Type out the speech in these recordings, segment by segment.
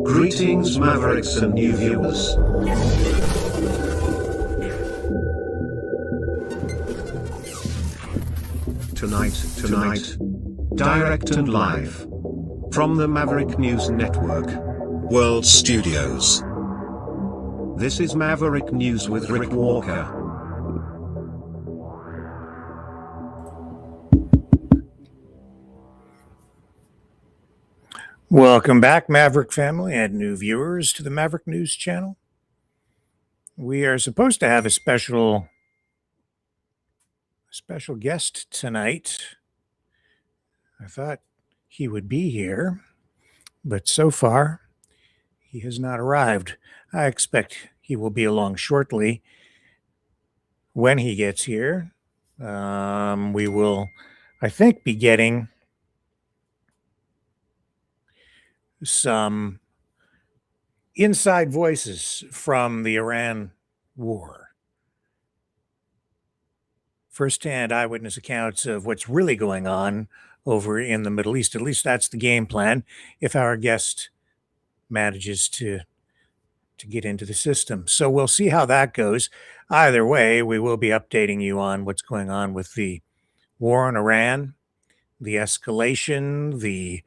Greetings, Mavericks and new viewers. Tonight, direct and live from the Maverick News Network World Studios. This is Maverick News with Rick Walker. Welcome back, Maverick family and new viewers, to the Maverick News channel. We are supposed to have a special guest tonight. I thought he would be here, but so far he has not arrived. I expect he will be along shortly. When he gets here, we will, I think, be getting some inside voices from the Iran war. First-hand eyewitness accounts of what's really going on over in the Middle East. At least that's the game plan if our guest manages to get into the system. So we'll see how that goes. Either way, we will be updating you on what's going on with the war in Iran, the escalation, the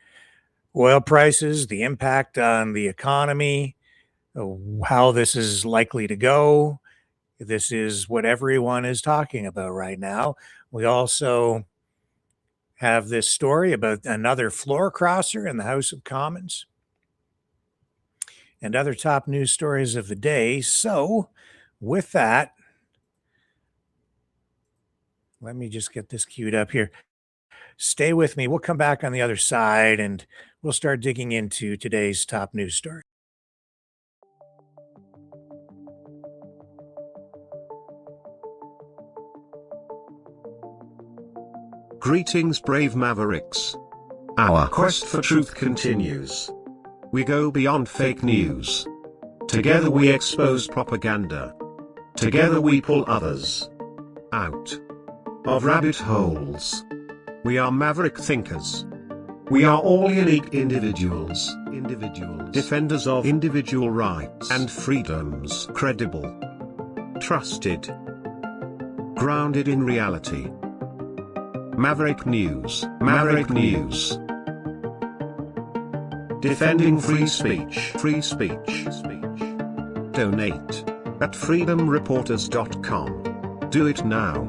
oil prices, the impact on the economy, how this is likely to go. This is what everyone is talking about right now. We also have this story about another floor crosser in the House of Commons and other top news stories of the day. So with that, let me just get this queued up here. Stay with me. We'll come back on the other side and we'll start digging into today's top news story. Greetings, brave Mavericks. Our quest for truth continues. We go beyond fake news. Together we expose propaganda. Together we pull others out of rabbit holes. We are Maverick thinkers. We are all unique individuals, defenders of individual rights and freedoms, credible, trusted, grounded in reality. Maverick News, Maverick News. Defending free speech, Donate at freedomreporters.com. Do it now.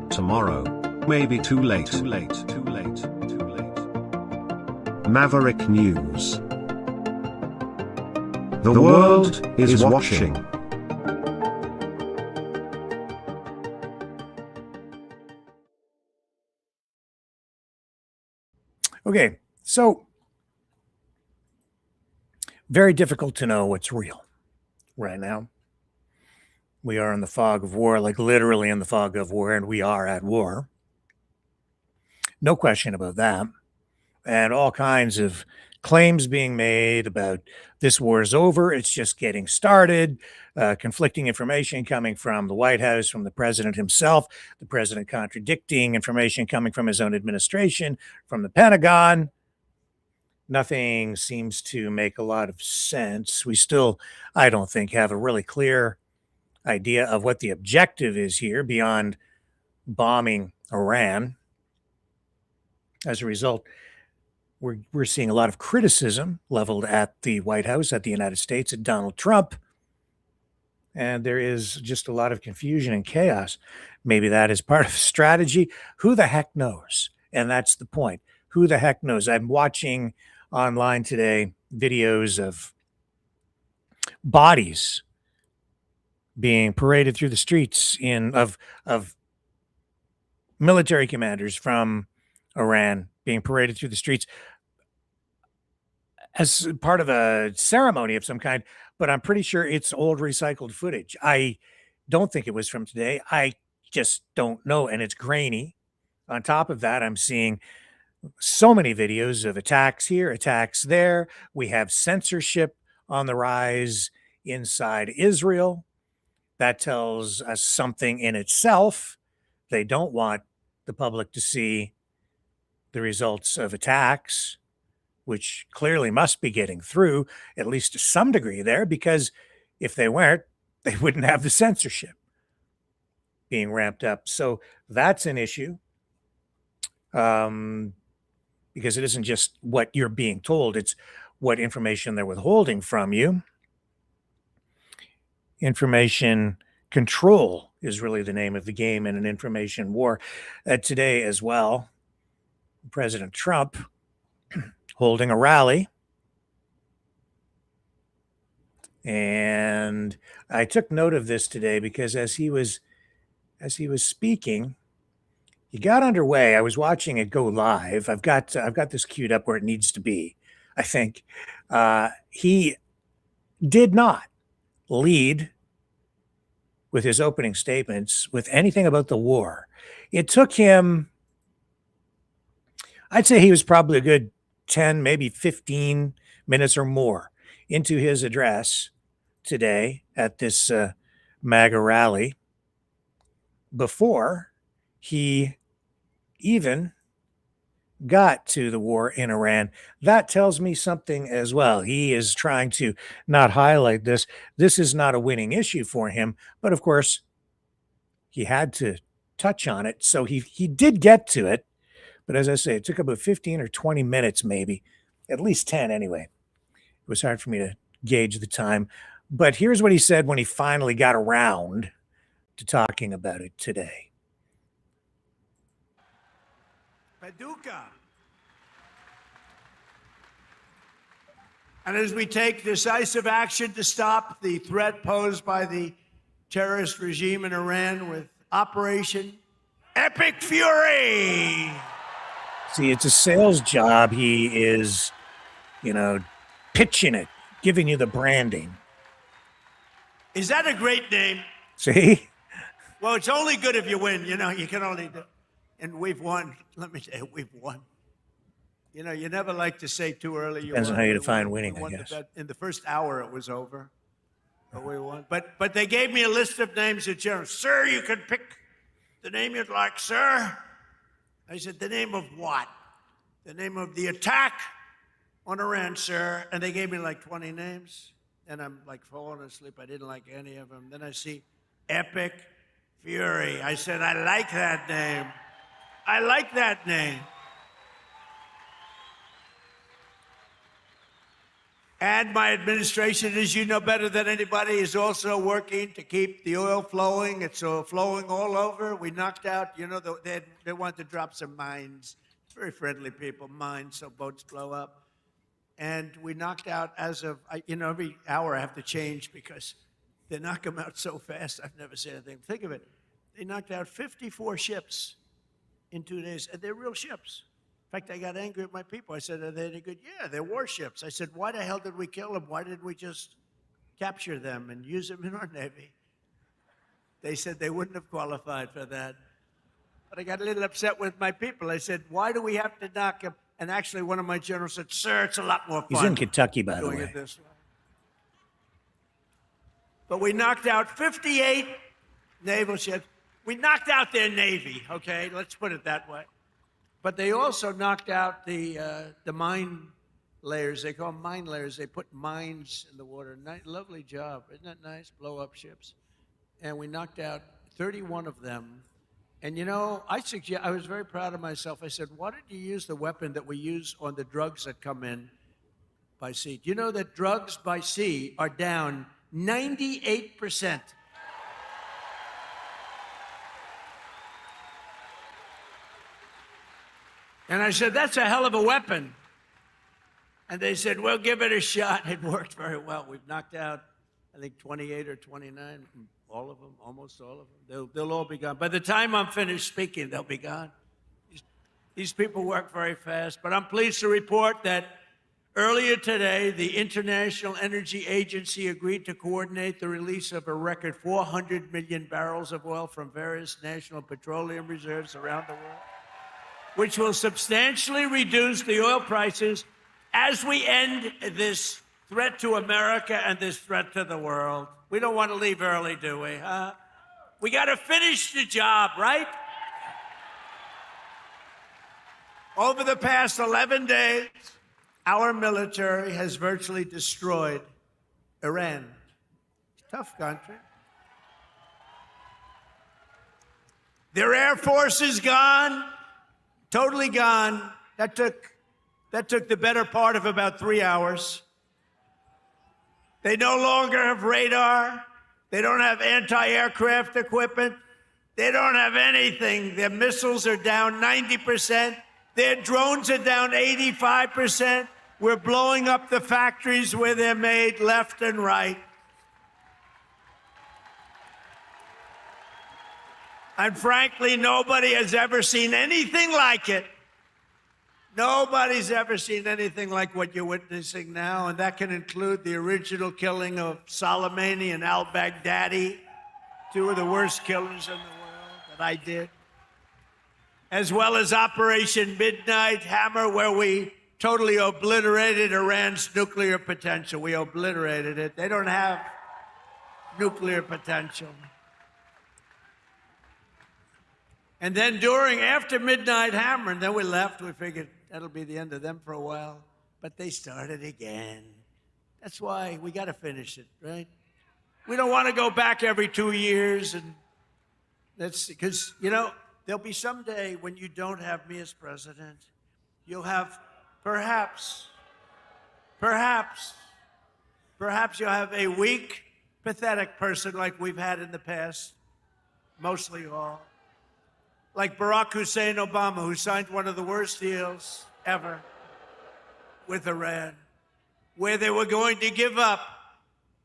Tomorrow may be too late. Maverick News. The world is watching. Okay, so very difficult to know what's real right now. We are in the fog of war, like literally in the fog of war, and we are at war. No question about that. And all kinds of claims being made about this war is over, it's just getting started, conflicting information coming from the White House, from the president himself, the president contradicting information coming from his own administration, from the Pentagon. Nothing seems to make a lot of sense. We still, I don't think, have a really clear idea of what the objective is here beyond bombing Iran. As a result, we're seeing a lot of criticism leveled at the White House, at the United States, at Donald Trump. And there is just a lot of confusion and chaos. Maybe that is part of the strategy. Who the heck knows? And that's the point. Who the heck knows? I'm watching online today videos of bodies being paraded through the streets of military commanders from Iran being paraded through the streets as part of a ceremony of some kind, but I'm pretty sure it's old recycled footage. I don't think it was from today. I just don't know, and it's grainy. On top of that, I'm seeing so many videos of attacks here, attacks there. We have censorship on the rise inside Israel. That tells us something in itself. They don't want the public to see the results of attacks, which clearly must be getting through, at least to some degree there, because if they weren't, they wouldn't have the censorship being ramped up. So that's an issue, because it isn't just what you're being told, it's what information they're withholding from you. Information control is really the name of the game in an information war. Today as well, President Trump holding a rally. And I took note of this today because as he was speaking, he got underway. I was watching it go live. I've got this queued up where it needs to be, I think. He did not lead with his opening statements with anything about the war. It took him, I'd say he was probably a good 10, maybe 15 minutes or more into his address today at this MAGA rally before he even got to the war in Iran. That tells me something as well. He is trying to not highlight this. This is not a winning issue for him, but of course, he had to touch on it. So he did get to it. But as I say, it took about 15 or 20 minutes, maybe, at least 10 anyway. It was hard for me to gauge the time. But here's what he said when he finally got around to talking about it today. Paducah. And as we take decisive action to stop the threat posed by the terrorist regime in Iran with Operation Epic Fury. See, it's a sales job. He is, pitching it, giving you the branding. Is that a great name? See? Well, it's only good if you win. You can only do. And we've won. Let me tell you, we've won. You never like to say too early. Depends on how you define winning, I guess. In the first hour, it was over. But we won. But they gave me a list of names of generals. Sir, you can pick the name you'd like, sir. I said, the name of what? The name of the attack on Iran, sir. And they gave me like 20 names. And I'm like falling asleep. I didn't like any of them. Then I see Epic Fury. I said, I like that name. I like that name. And my administration, as you know better than anybody, is also working to keep the oil flowing. It's flowing all over. We knocked out, they want to drop some mines. Very friendly people, mines, so boats blow up. And we knocked out as of, every hour I have to change because they knock them out so fast. I've never seen anything. Think of it. They knocked out 54 ships in 2 days, and they're real ships. In fact, I got angry at my people. I said, are they any good? Yeah, they're warships. I said, why the hell did we kill them? Why didn't we just capture them and use them in our Navy? They said they wouldn't have qualified for that. But I got a little upset with my people. I said, why do we have to knock them? And actually, one of my generals said, sir, it's a lot more fun. He's in Kentucky, by the way. It this way. But we knocked out 58 naval ships. We knocked out their Navy, okay? Let's put it that way. But they also knocked out the mine layers. They call them mine layers. They put mines in the water. Lovely job. Isn't that nice? Blow up ships. And we knocked out 31 of them. And I was very proud of myself. I said, why didn't you use the weapon that we use on the drugs that come in by sea? Do you know that drugs by sea are down 98%? And I said, that's a hell of a weapon. And they said, well, give it a shot. It worked very well. We've knocked out, I think, 28 or 29, all of them, almost all of them. They'll all be gone. By the time I'm finished speaking, they'll be gone. These people work very fast. But I'm pleased to report that earlier today, the International Energy Agency agreed to coordinate the release of a record 400 million barrels of oil from various national petroleum reserves around the world, which will substantially reduce the oil prices as we end this threat to America and this threat to the world. We don't want to leave early, do we? We got to finish the job, right? Over the past 11 days, our military has virtually destroyed Iran. Tough country. Their air force is gone, totally gone. That took the better part of about 3 hours. They no longer have radar. They don't have anti-aircraft equipment. They don't have anything. Their missiles are down 90%. Their drones are down 85%. We're blowing up the factories where they're made left and right. And frankly, nobody has ever seen anything like it. Nobody's ever seen anything like what you're witnessing now, and that can include the original killing of Soleimani and al-Baghdadi, two of the worst killers in the world that I did, as well as Operation Midnight Hammer, where we totally obliterated Iran's nuclear potential. We obliterated it. They don't have nuclear potential. And then after Midnight Hammer, and then we left, we figured that'll be the end of them for a while. But they started again. That's why we got to finish it, right? We don't want to go back every 2 years. And that's because, there'll be some day when you don't have me as president. You'll have perhaps you'll have a weak, pathetic person like we've had in the past, mostly all. Like Barack Hussein Obama, who signed one of the worst deals ever with Iran, where they were going to give up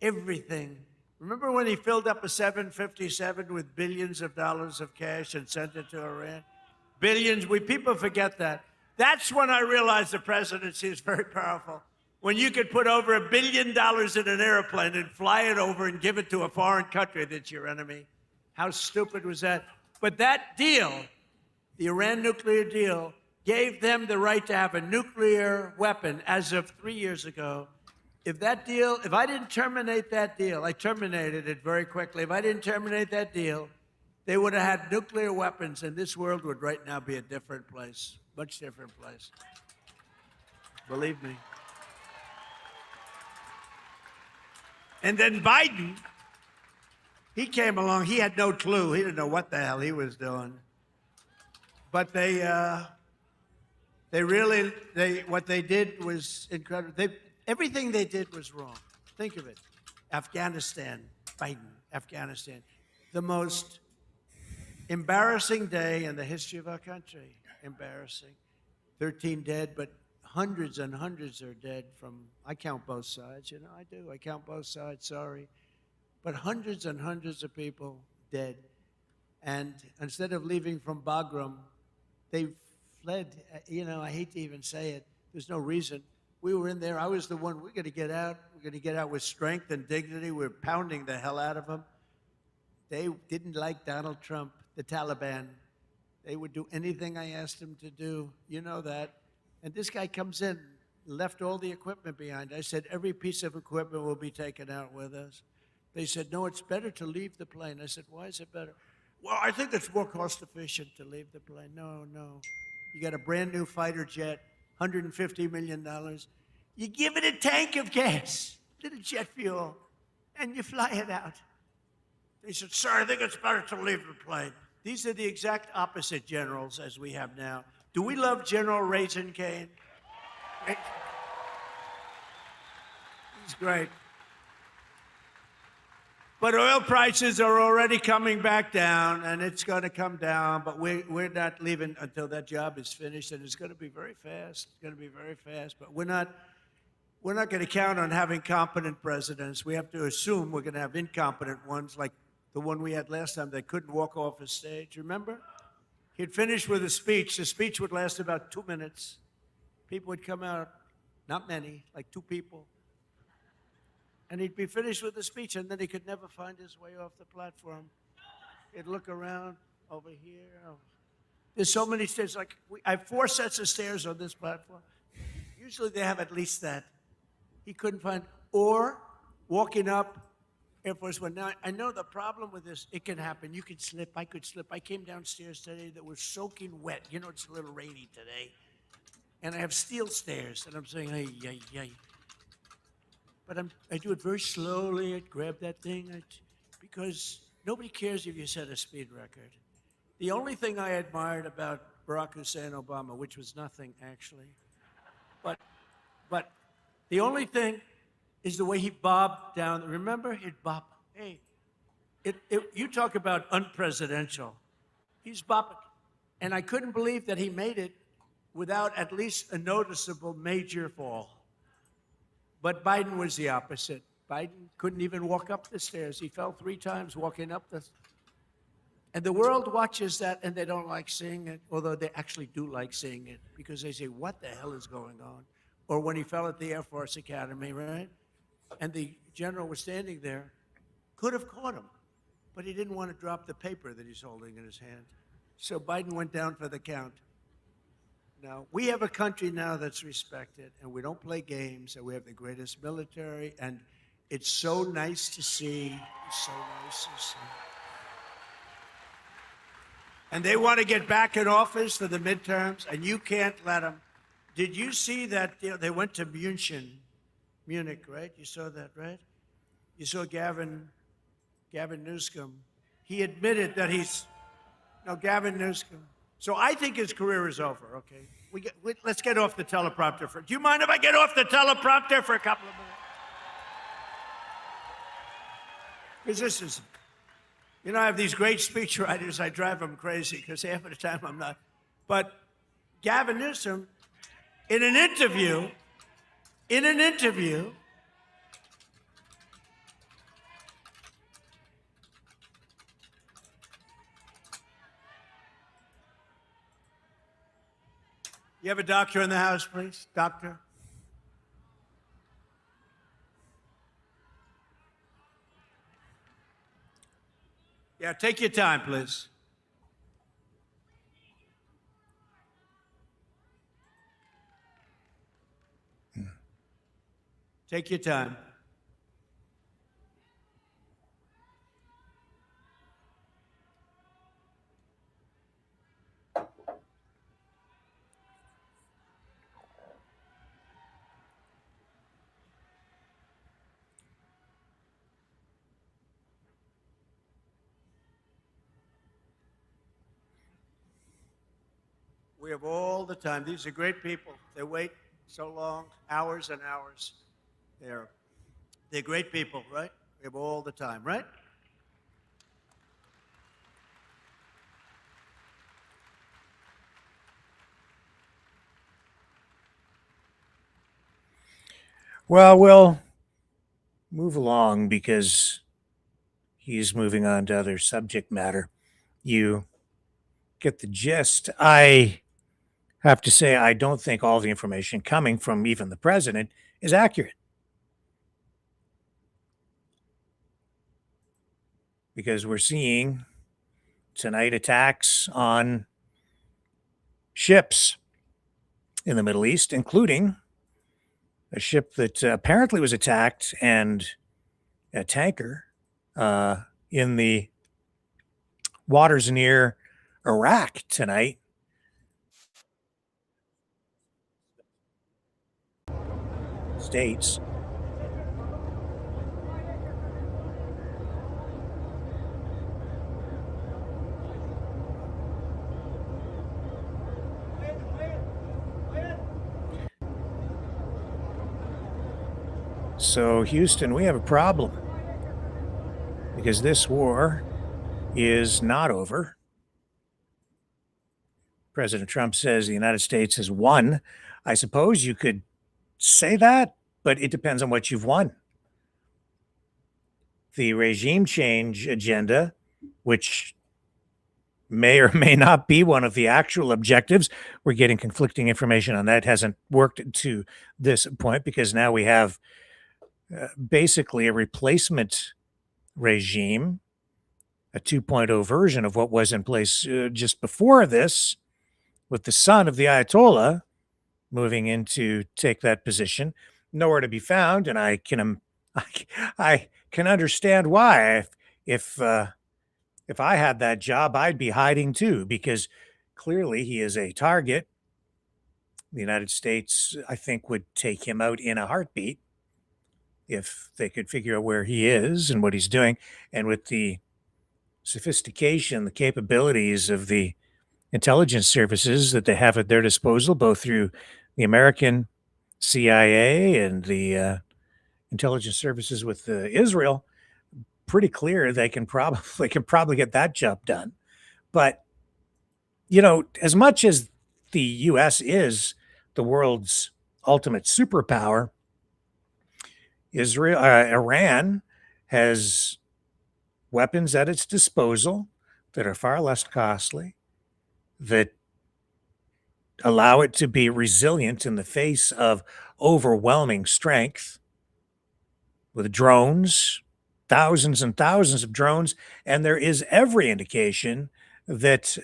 everything. Remember when he filled up a 757 with billions of dollars of cash and sent it to Iran? Billions. People forget that. That's when I realized the presidency is very powerful. When you could put over $1 billion in an airplane and fly it over and give it to a foreign country that's your enemy. How stupid was that? But that deal, the Iran nuclear deal, gave them the right to have a nuclear weapon as of 3 years ago. If I didn't terminate that deal, I terminated it very quickly. If I didn't terminate that deal, they would have had nuclear weapons, and this world would right now be a different place, much different place. Believe me. And then Biden, he came along. He had no clue. He didn't know what the hell he was doing. But what they did was incredible. Everything they did was wrong. Think of it. Afghanistan, Biden, Afghanistan. The most embarrassing day in the history of our country. Embarrassing. 13 dead, but hundreds and hundreds are dead from, I count both sides. I do. I count both sides, sorry. But hundreds and hundreds of people dead. And instead of leaving from Bagram, they fled. I hate to even say it. There's no reason. We were in there. I was the one. We're going to get out. We're going to get out with strength and dignity. We're pounding the hell out of them. They didn't like Donald Trump, the Taliban. They would do anything I asked them to do. You know that. And this guy comes in, left all the equipment behind. I said, every piece of equipment will be taken out with us. They said, no, it's better to leave the plane. I said, why is it better? Well, I think it's more cost efficient to leave the plane. No. You got a brand new fighter jet, $150 million. You give it a tank of gas, little jet fuel, and you fly it out. They said, sir, I think it's better to leave the plane. These are the exact opposite generals as we have now. Do we love General Raisin Cane? He's great. But oil prices are already coming back down, and it's going to come down, but we're not leaving until that job is finished, and it's going to be very fast. It's going to be very fast, but we're not going to count on having competent presidents. We have to assume we're going to have incompetent ones, like the one we had last time that couldn't walk off a stage. Remember? He'd finish with a speech. The speech would last about 2 minutes. People would come out, not many, like 2 people. And he'd be finished with the speech, and then he could never find his way off the platform. He'd look around over here. There's so many stairs. I have 4 sets of stairs on this platform. Usually they have at least that. He couldn't find, or walking up Air Force One. Now, I know the problem with this, it can happen. You can slip. I could slip. I came downstairs today that was soaking wet. It's a little rainy today. and I have steel stairs, and I'm saying, hey, yay, yay. But I do it very slowly. I grab that thing because nobody cares if you set a speed record. The only thing I admired about Barack Hussein Obama, which was nothing actually, but the only thing is the way he bobbed down. Remember, he'd bob. Hey, you talk about unpresidential. He's bopping. And I couldn't believe that he made it without at least a noticeable major fall. But Biden was the opposite. Biden couldn't even walk up the stairs. He fell 3 times walking up the. And the world watches that and they don't like seeing it, although they actually do like seeing it because they say, what the hell is going on? Or when he fell at the Air Force Academy, right? And the general was standing there, could have caught him, but he didn't want to drop the paper that he's holding in his hand. So Biden went down for the count. Now, we have a country now that's respected, and we don't play games, and we have the greatest military, and it's so nice to see. It's so nice to see. And they want to get back in office for the midterms, and you can't let them. Did you see that they went to Munich, right? You saw that, right? You saw Gavin Newsom. He admitted that Gavin Newsom. So I think his career is over, okay? Let's get off the teleprompter do you mind if I get off the teleprompter for a couple of minutes? Because this is, I have these great speech writers. I drive them crazy because half of the time I'm not. But Gavin Newsom, in an interview, you have a doctor in the house, please? Doctor? Yeah, take your time, please. Take your time. We have all the time. These are great people. They wait so long, hours and hours. They're great people, right? We have all the time, right? Well, we'll move along because he's moving on to other subject matter. You get the gist. I have to say, I don't think all the information coming from even the president is accurate. Because we're seeing tonight attacks on ships in the Middle East, including a ship that apparently was attacked and a tanker in the waters near Iraq tonight. States. So, Houston, we have a problem because this war is not over. President Trump says the United States has won. I suppose you could say that, but it depends on what you've won. The regime change agenda, which may or may not be one of the actual objectives. We're getting conflicting information on that. It hasn't worked to this point because now we have basically a replacement regime, a 2.0 version of what was in place just before this, with the son of the Ayatollah moving in to take that position. Nowhere to be found, and I can understand why. If I had that job, I'd be hiding too, because clearly he is a target The United States, I think, would take him out in a heartbeat if they could figure out where he is and what he's doing. And with the sophistication, the capabilities of the intelligence services that they have at their disposal, both through the American CIA and the intelligence services with Israel, pretty clear they can probably get that job done. But as much as the U.S. is the world's ultimate superpower, Iran has weapons at its disposal that are far less costly, that allow it to be resilient in the face of overwhelming strength with drones, thousands and thousands of drones. And there is every indication that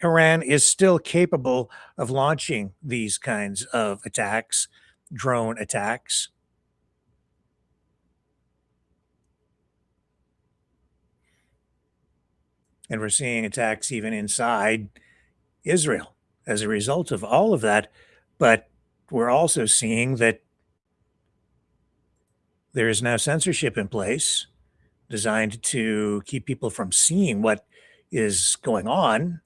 Iran is still capable of launching these kinds of attacks, drone attacks. And we're seeing attacks even inside Israel as a result of all of that. But we're also seeing that there is now censorship in place designed to keep people from seeing what is going on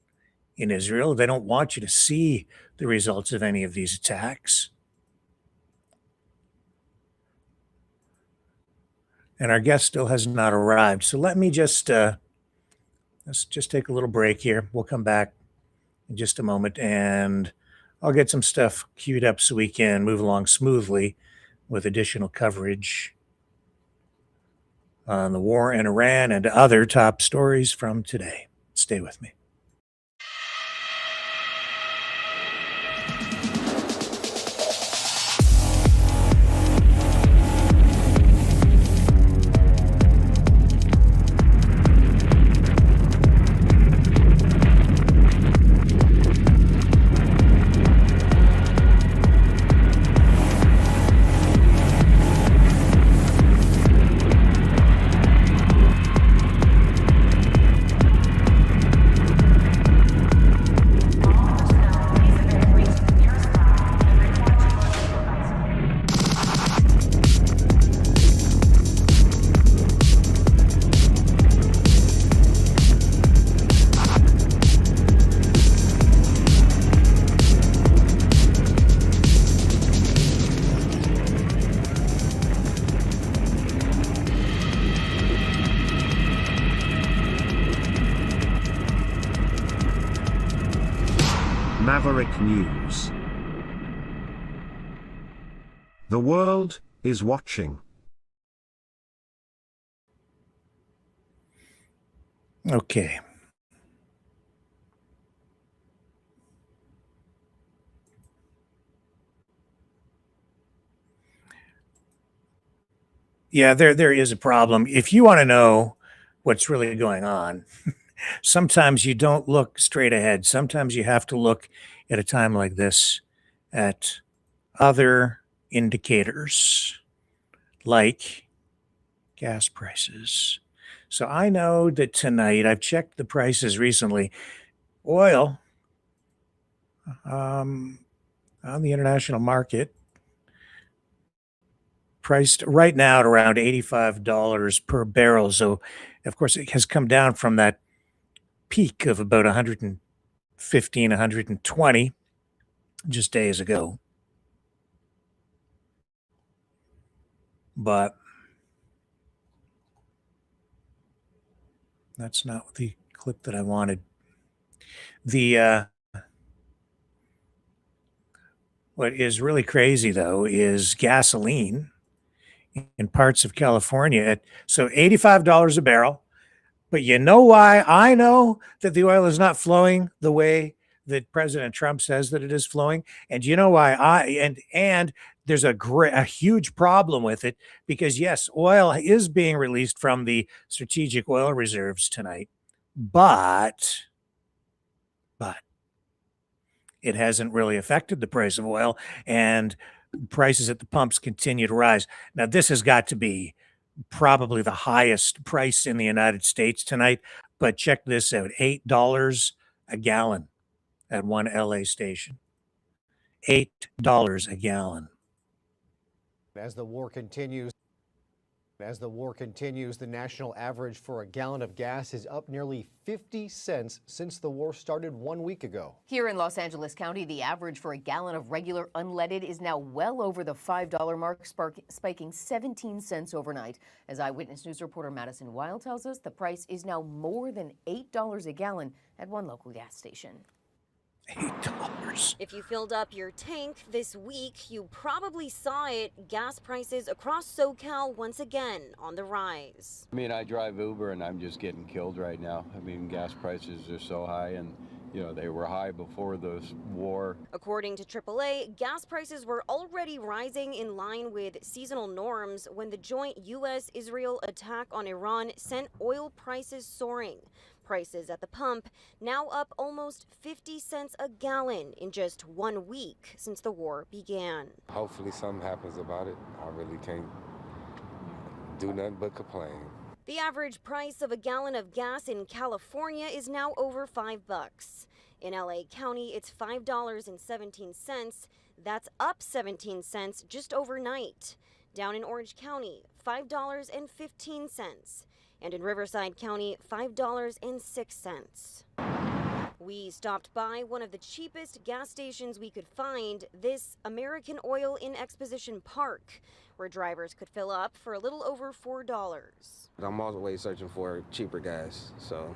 in Israel. They don't want you to see the results of any of these attacks. And our guest still has not arrived. So let me just let's just take a little break here. We'll come back in just a moment, and I'll get some stuff queued up so we can move along smoothly with additional coverage on the war in Iran and other top stories from today. Stay with me. Maverick News. The world is watching. Okay. Yeah, there is a problem. If you want to know what's really going on, sometimes you don't look straight ahead. Sometimes you have to look at a time like this at other indicators like gas prices. So I know that tonight, I've checked the prices recently. Oil on the international market priced right now at around $85 per barrel. So, of course, it has come down from that peak of about 115, 120 just days ago. But that's not the clip that I wanted. The what is really crazy though is gasoline in parts of California at so $85 a barrel. But you know why I know that the oil is not flowing the way that President Trump says that it is flowing? And you know why and there's a huge problem with it, because yes, oil is being released from the strategic oil reserves tonight, but it hasn't really affected the price of oil, and prices at the pumps continue to rise. Now, this has got to be probably the highest price in the United States tonight, but check this out, $8 a gallon at one LA station. $8 a gallon. As the war continues, the national average for a gallon of gas is up nearly 50 cents since the war started 1 week ago. Here in Los Angeles County, the average for a gallon of regular unleaded is now well over the $5 mark, spiking 17 cents overnight. As Eyewitness News reporter Madison Weil tells us, the price is now more than $8 a gallon at one local gas station. $8. If you filled up your tank this week, you probably saw it. Gas prices across SoCal once again on the rise. I mean, I drive Uber and I'm just getting killed right now. I mean, gas prices are so high, and they were high before this war. According to AAA, gas prices were already rising in line with seasonal norms when the joint U.S.-Israel attack on Iran sent oil prices soaring. Prices at the pump now up almost 50 cents a gallon in just 1 week since the war began. Hopefully something happens about it. I really can't do nothing but complain. The average price of a gallon of gas in California is now over $5. In LA County, it's $5.17. That's up 17 cents just overnight. Down in Orange County, $5.15. And in Riverside County, $5.06. We stopped by one of the cheapest gas stations we could find, this American Oil in Exposition Park, where drivers could fill up for a little over $4. I'm always searching for cheaper gas, so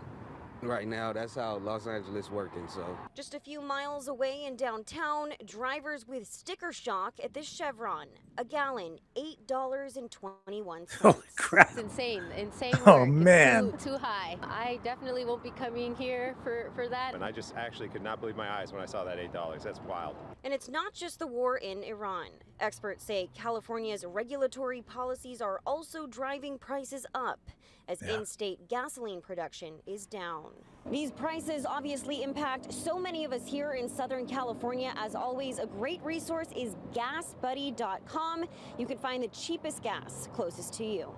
right now that's how Los Angeles working. So just a few miles away in downtown, drivers with sticker shock at this Chevron, a gallon $8.21. Holy crap. It's insane Oh, work. man. It's too high. I definitely won't be coming here for that. And I just actually could not believe my eyes when I saw that $8. That's wild. And it's not just the war in Iran. Experts say California's regulatory policies are also driving prices up as in-state gasoline production is down. These prices obviously impact so many of us here in Southern California. As always, a great resource is gasbuddy.com. You can find the cheapest gas closest to you.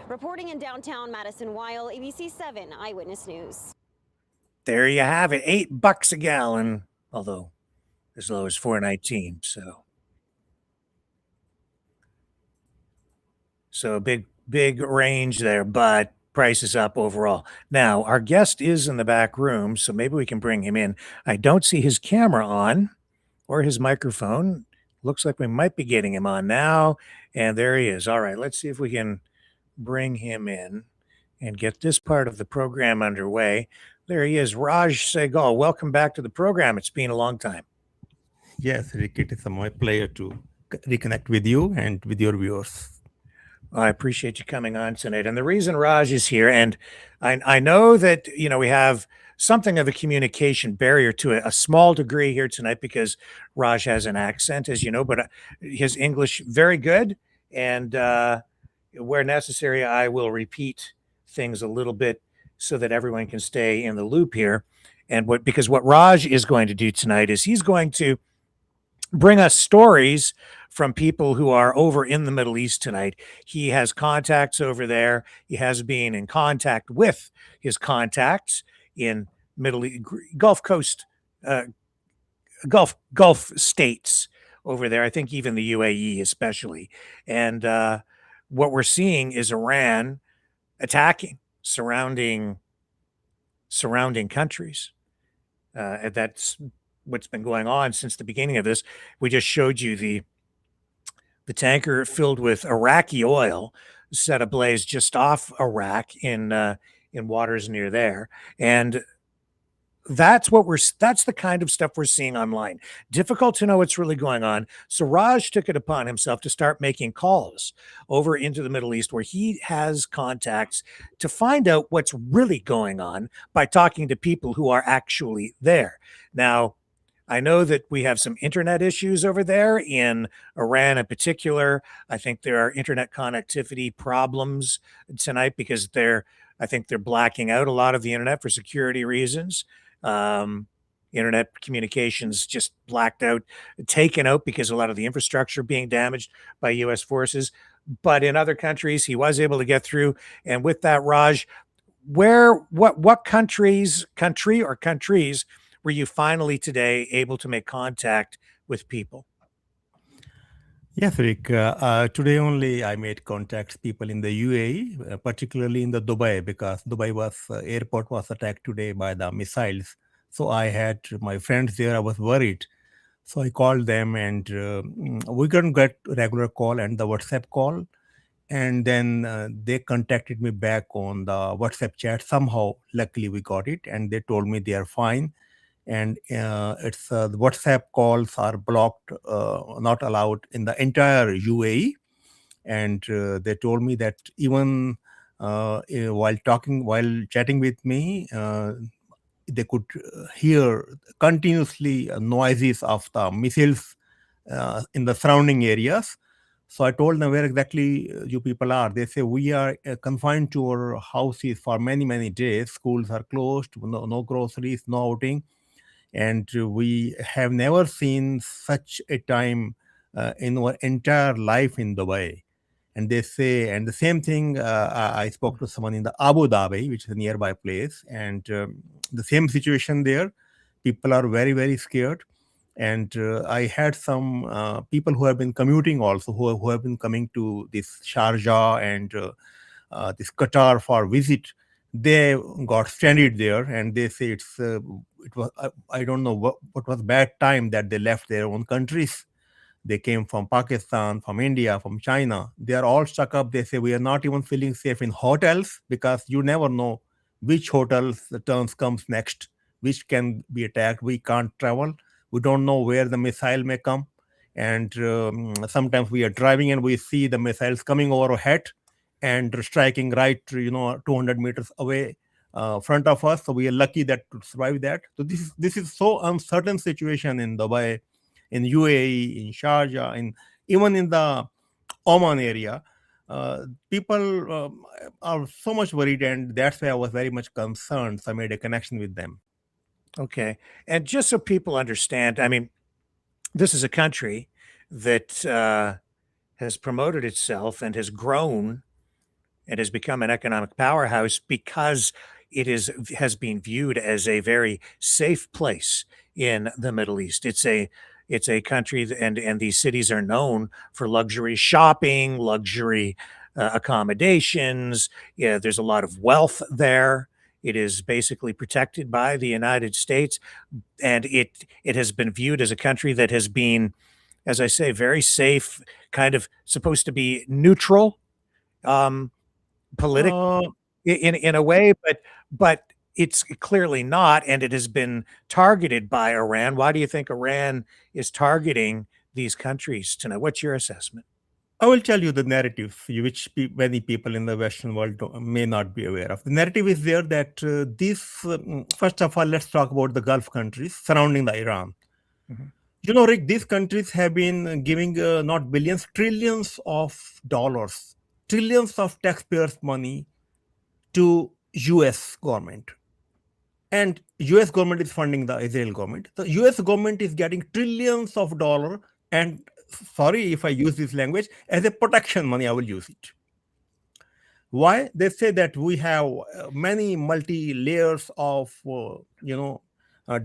Reporting in downtown Madison Weil, ABC 7 Eyewitness News. There you have it, $8 a gallon, although as low as $4.19. So a big range there, but prices up overall. Now, our guest is in the back room, so maybe we can bring him in. I don't see his camera on or his microphone. Looks like we might be getting him on now, and there he is. All right, let's see if we can bring him in and get this part of the program underway. There he is, Raj Sehgal. Welcome back to the program. It's been a long time. Yes, Rick, it is my pleasure to reconnect with you and with your viewers. I appreciate you coming on tonight. And the reason Raj is here, and I know that, we have something of a communication barrier to a small degree here tonight because Raj has an accent, as you know, but his English very good. And where necessary, I will repeat things a little bit so that everyone can stay in the loop here. And because what Raj is going to do tonight is he's going to bring us stories from people who are over in the Middle East tonight. He has contacts over there. He has been in contact with his contacts in Middle East, Gulf Coast, Gulf states over there. I think even the UAE especially. And what we're seeing is Iran attacking surrounding countries. That's what's been going on since the beginning of this. We just showed you the tanker filled with Iraqi oil set ablaze just off Iraq in waters near there, and that's the kind of stuff we're seeing online. Difficult to know what's really going on. So Raj took it upon himself to start making calls over into the Middle East where he has contacts to find out what's really going on by talking to people who are actually there. Now, I know that we have some internet issues over there in Iran in particular. I think there are internet connectivity problems tonight because I think they're blacking out a lot of the internet for security reasons. Internet communications just blacked out, taken out because a lot of the infrastructure being damaged by U.S. forces. But in other countries, he was able to get through. And with that, Raj, what country or countries were you finally today able to make contact with people? Yes, Rick. Today only I made contacts people in the UAE, particularly in the Dubai, because Dubai airport was attacked today by the missiles. So I had my friends there. I was worried. So I called them, and we couldn't get regular call and the WhatsApp call. And then they contacted me back on the WhatsApp chat. Somehow, luckily, we got it, and they told me they are fine. And the WhatsApp calls are blocked, not allowed in the entire UAE. And they told me that even while chatting with me, they could hear continuously noises of the missiles in the surrounding areas. So I told them where exactly you people are. They say we are confined to our houses for many, many days. Schools are closed, no groceries, no outing. And we have never seen such a time in our entire life in Dubai. And they say, and the same thing, I spoke to someone in the Abu Dhabi, which is a nearby place, and the same situation there. People are very, very scared. And I had some people who have been commuting also, who have been coming to this Sharjah and this Qatar for visit. They got stranded there, and they say it was I don't know what was bad time that they left their own countries. They came from Pakistan, from India, from China. They are all stuck up. They say we are not even feeling safe in hotels because you never know which hotels the turns comes next, which can be attacked. We can't travel. We don't know where the missile may come. And sometimes we are driving and we see the missiles coming over our head and striking right, 200 meters away front of us. So we are lucky that to survive that. So this is so uncertain situation in Dubai, in UAE, in Sharjah, even in the Oman area. People are so much worried, and that's why I was very much concerned. So I made a connection with them. Okay. And just so people understand, I mean, this is a country that has promoted itself and has grown and has become an economic powerhouse because has been viewed as a very safe place in the Middle East. It's a country and these cities are known for luxury shopping, luxury accommodations. Yeah, there's a lot of wealth there. It is basically protected by the United States, and it has been viewed as a country that has been, as I say, very safe, kind of supposed to be neutral, politically Uh, in a way, but it's clearly not, and it has been targeted by Iran. Why do you think Iran is targeting these countries tonight? What's your assessment? I will tell you the narrative, which many people in the Western world may not be aware of. The narrative is there that first of all, let's talk about the Gulf countries surrounding the Iran. Mhm. Rick, these countries have been giving not billions, trillions of dollars, trillions of taxpayers' money to US government. And US government is funding the Israel government. The US government is getting trillions of dollars, and sorry if I use this language, as a protection money, I will use it. Why? They say that we have many multi layers of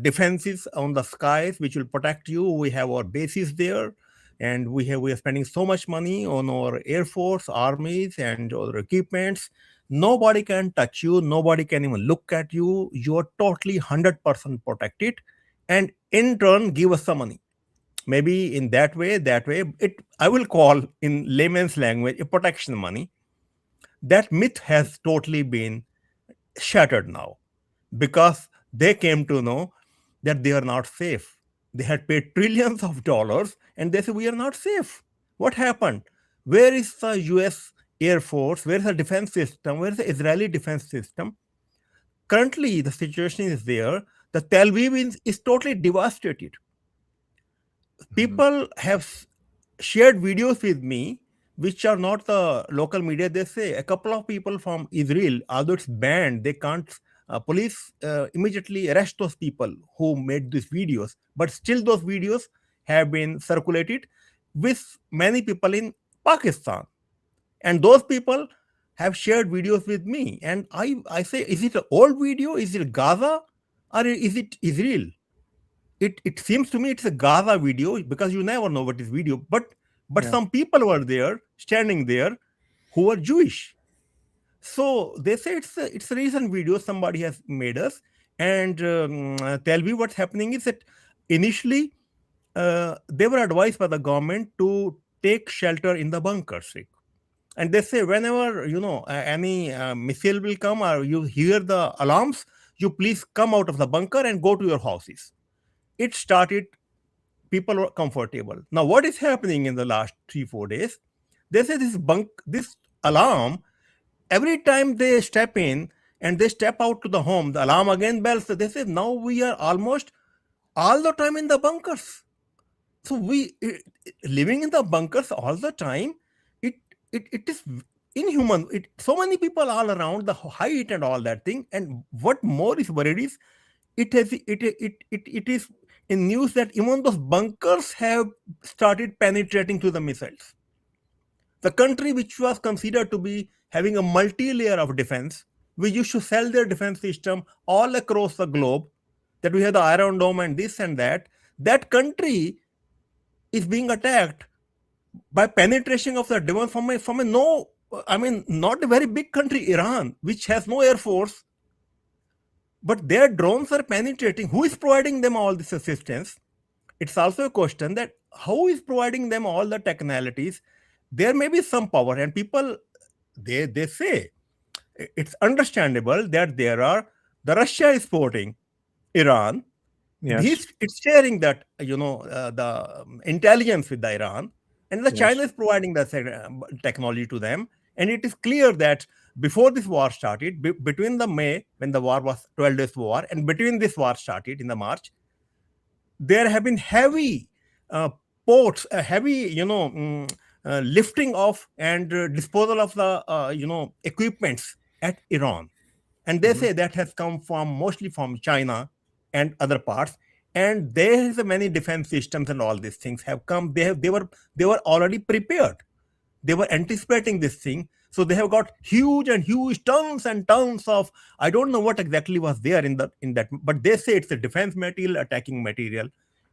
defenses on the skies which will protect you. We have our bases there, and we are spending so much money on our air force, armies, and other equipments. Nobody can touch you. Nobody can even look at you. You are totally 100% protected, and in turn, give us some money. Maybe in that way, I will call in layman's language a protection money. That myth has totally been shattered now, because they came to know that they are not safe. They had paid trillions of dollars and they said, we are not safe. What happened? Where is the US Air Force? Where is the defense system? Where is the Israeli defense system? Currently, the situation is there. The Tel Aviv is totally devastated. People have shared videos with me which are not the local media. They say a couple of people from Israel, although it's banned, they can't police immediately arrest those people who made these videos, but still those videos have been circulated with many people in Pakistan, and those people have shared videos with me. And I say, is it an old video? Is it Gaza or is it Israel? it seems to me it's a Gaza video, because you never know what is video. But Yeah. some people were there, standing there, who were Jewish. So they say it's a recent video somebody has made us. And tell me what's happening is that initially they were advised by the government to take shelter in the bunkers. And they say whenever any missile will come or you hear the alarms, you please come out of the bunker and go to your houses. It started, people were comfortable. Now what is happening in the last 3-4 days? They say this alarm, every time they step in and they step out to the home, the alarm again bells. So they say now we are almost all the time in the bunkers. So we living in the bunkers all the time. It is inhuman. So many people all around, the height and all that thing. And what more is worried is it is in news that even those bunkers have started penetrating to the missiles. The country which was considered to be having a multi-layer of defense, we used to sell their defense system all across the globe, that we have the Iron Dome and this and that. That country is being attacked by penetration of the defense from not a very big country, Iran, which has no air force, but their drones are penetrating. Who is providing them all this assistance? It's also a question that how is providing them all the technicalities? There may be some power, and people, they say it's understandable that the Russia is supporting Iran. Yes. It's sharing that the intelligence with the Iran, and the China is providing the technology to them. And it is clear that before this war started, between the May, when the war was 12 days war, and between this war started in the March, there have been heavy ports, heavy lifting of and disposal of the equipments at Iran. And they say that has come mostly from China and other parts. And there is many defense systems and all these things have come. They were already prepared. They were anticipating this thing. So they have got huge tons and tons of, I don't know what exactly was there in that, but they say it's a defense material, attacking material.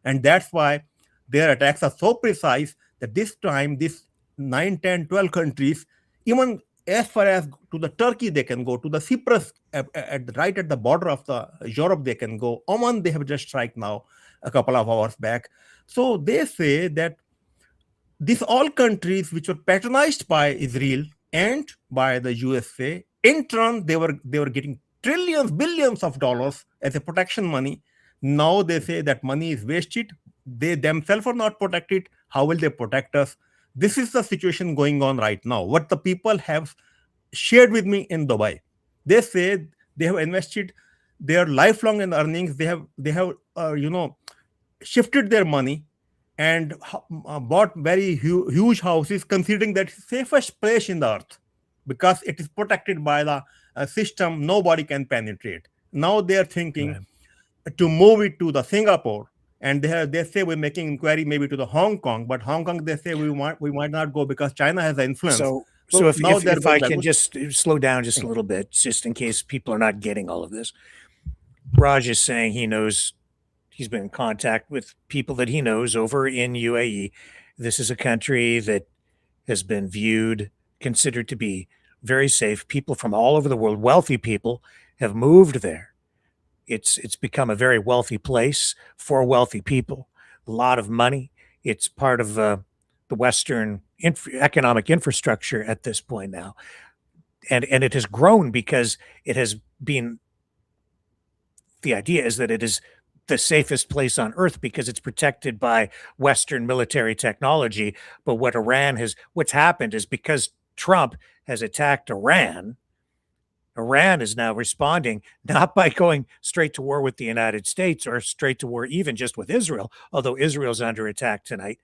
And that's why their attacks are so precise that this time, this 9, 10, 12 countries, even as far as to the Turkey, they can go to the Cyprus right at the border of the Europe, they can go. Oman, they have just struck now a couple of hours back. So they say that these all countries which were patronized by Israel and by the USA, in turn, they were getting trillions, billions of dollars as a protection money. Now they say that money is wasted. They themselves are not protected. How will they protect us? This is the situation going on right now. What the people have shared with me in Dubai, they say they have invested their lifelong in earnings. They have shifted their money and bought very huge houses, considering that it's the safest place in the earth because it is protected by the system. Nobody can penetrate. Now they are thinking to move it to the Singapore. And they say we're making inquiry maybe to the Hong Kong, but Hong Kong, they say we might not go because China has the influence. So if I can just slow down just a little bit, just in case people are not getting all of this. Raj is saying he's been in contact with people that he knows over in UAE. This is a country that has been considered to be very safe. People from all over the world, wealthy people, have moved there. It's become a very wealthy place for wealthy people. A lot of money. It's part of the Western economic infrastructure at this point now, and it has grown because it has been. The idea is that it is the safest place on earth because it's protected by Western military technology. But what's happened is because Trump has attacked Iran. Iran is now responding not by going straight to war with the United States or straight to war even just with Israel, although Israel's under attack tonight.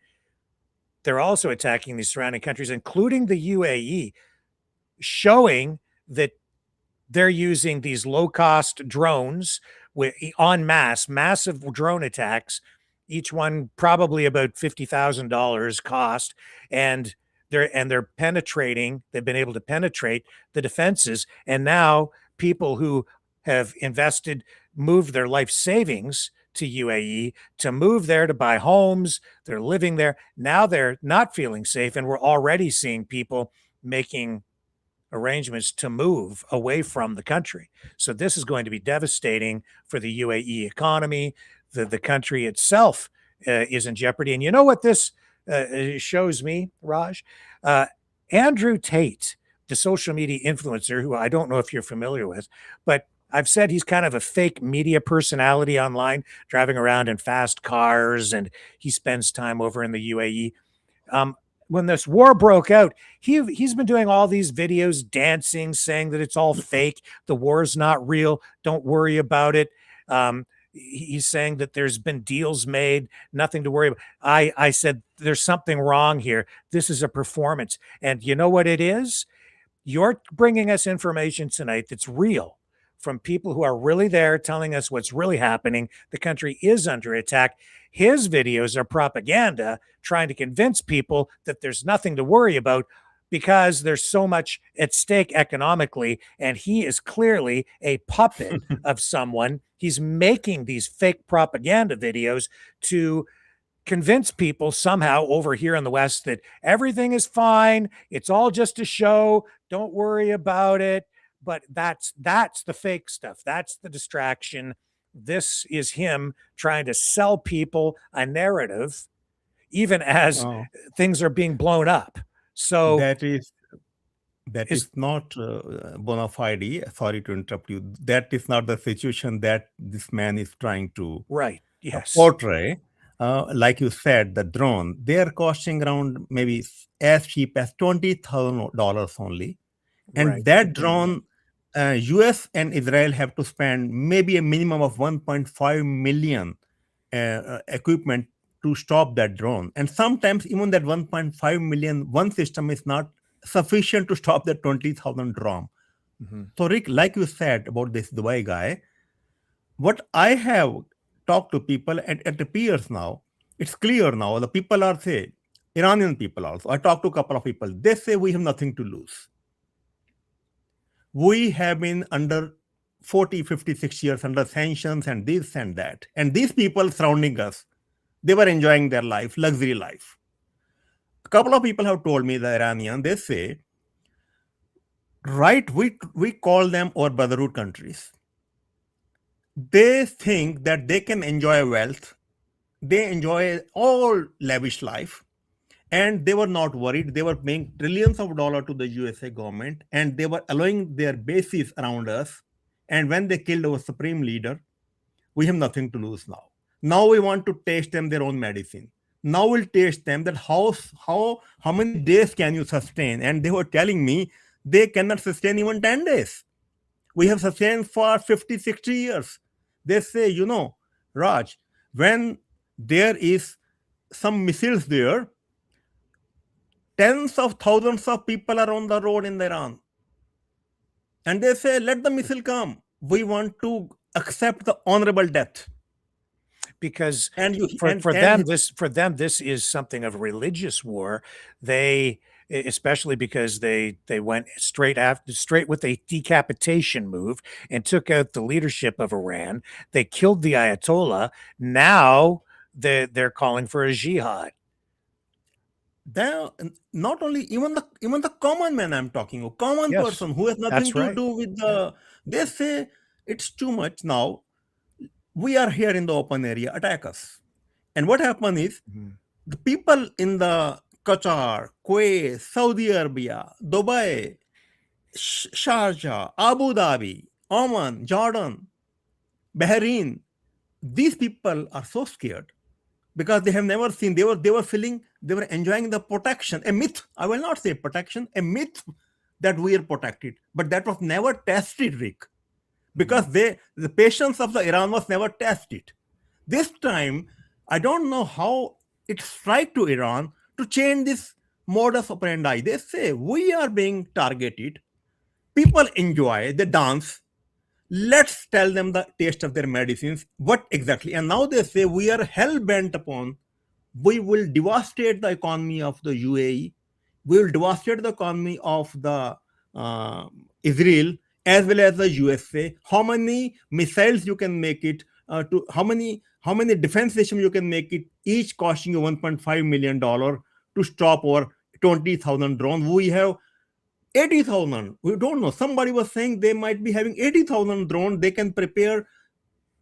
They're also attacking the surrounding countries, including the UAE, showing that they're using these low-cost drones en masse, massive drone attacks, each one probably about $50,000 cost, and they're penetrating. They've been able to penetrate the defenses, and now people who have moved their life savings to UAE to move there to buy homes. They're living there. Now they're not feeling safe. And we're already seeing people making arrangements to move away from the country. So this is going to be devastating for the UAE economy. The country itself is in jeopardy. And you know what this shows me, Raj? Andrew Tate, the social media influencer, who I don't know if you're familiar with, but I've said he's kind of a fake media personality online, driving around in fast cars, and he spends time over in the UAE. When this war broke out, he's been doing all these videos, dancing, saying that it's all fake. The war's not real. Don't worry about it. He's saying that there's been deals made, nothing to worry about. I said, there's something wrong here. This is a performance. And you know what it is? You're bringing us information tonight that's real from people who are really there telling us what's really happening. The country is under attack. His videos are propaganda trying to convince people that there's nothing to worry about because there's so much at stake economically. And he is clearly a puppet of someone. He's making these fake propaganda videos to convince people somehow over here in the West that everything is fine. It's all just a show. Don't worry about it. But that's the fake stuff. That's the distraction. This is him trying to sell people a narrative, even as things are being blown up. So that is not bona fide. Sorry to interrupt you. That is not the situation that this man is trying to portray. Like you said, the drone, they are costing around maybe as cheap as $20,000 only. And that drone, US and Israel have to spend maybe a minimum of 1.5 million equipment to stop that drone. And sometimes even that 1.5 million, one system is not sufficient to stop the 20,000 drone. So Rick, like you said about this Dubai guy, what I have talked to people and it appears now, it's clear now, the people are say, Iranian people also, I talked to a couple of people, they say we have nothing to lose. We have been under 40, 50, 60 years under sanctions and this and that. And these people surrounding us, they were enjoying their life, luxury life. A couple of people have told me, the Iranian, they say, right, we call them our brotherhood countries. They think that they can enjoy wealth. They enjoy all lavish life. And they were not worried. They were paying trillions of dollars to the USA government, and they were allowing their bases around us. And when they killed our supreme leader, we have nothing to lose now. Now we want to taste them their own medicine. Now we'll taste them that how many days can you sustain? And they were telling me they cannot sustain even 10 days. We have sustained for 50, 60 years. They say, you know, Raj, when there is some missiles there, tens of thousands of people are on the road in Iran. And they say, let the missile come. We want to accept the honorable death. Because for them, this is something of a religious war. They, especially because they went straight with a decapitation move and took out the leadership of Iran. They killed the Ayatollah. Now they're calling for a jihad. Not only even the common man I'm talking of, common person who has nothing to do with the, they say it's too much now. We are here in the open area, attack us. And what happened is the people in the Qatar, Kuwait, Saudi Arabia, Dubai, Sharjah, Abu Dhabi, Oman, Jordan, Bahrain, these people are so scared because they have never seen, they were feeling, they were enjoying the protection, a myth. I will not say protection, a myth that we are protected, but that was never tested, Rick, because the patience of the Iran was never tested. This time, I don't know how it strike to Iran to change this modus operandi. They say we are being targeted. People enjoy, they dance. Let's tell them the taste of their medicines. What exactly? And now they say we are hell bent upon, we will devastate the economy of the UAE. We will devastate the economy of the Israel as well as the USA. How many missiles you can make it to? How many how many defense systems you can make it, each costing you $1.5 million to stop over 20,000 drones. We have 80,000. We don't know. Somebody was saying they might be having 80,000 drones. They can prepare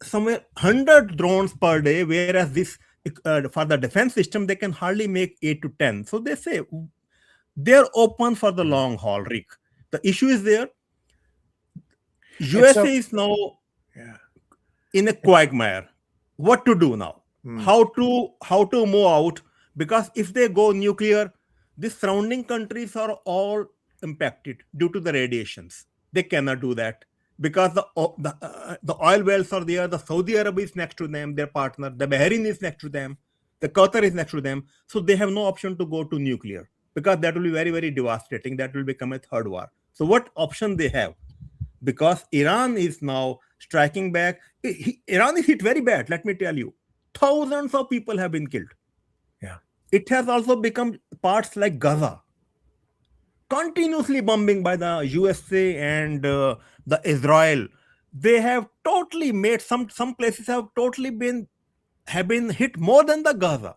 somewhere 100 drones per day, whereas this for the defense system, they can hardly make 8 to 10. So they say they're open for the long haul, Rick. The issue is there. USA is now in a quagmire. What to do now? How to move out? Because if they go nuclear, the surrounding countries are all impacted due to the radiations. They cannot do that because the oil wells are there. The Saudi Arabia is next to them, their partner. The Bahrain is next to them. The Qatar is next to them. So they have no option to go to nuclear because that will be very, very devastating. That will become a third war. So what option they have? Because Iran is now striking back. Iran is hit very bad, let me tell you. Thousands of people have been killed. Yeah. It has also become parts like Gaza, continuously bombing by the USA and the Israel. They have totally made some places have totally been hit more than the Gaza.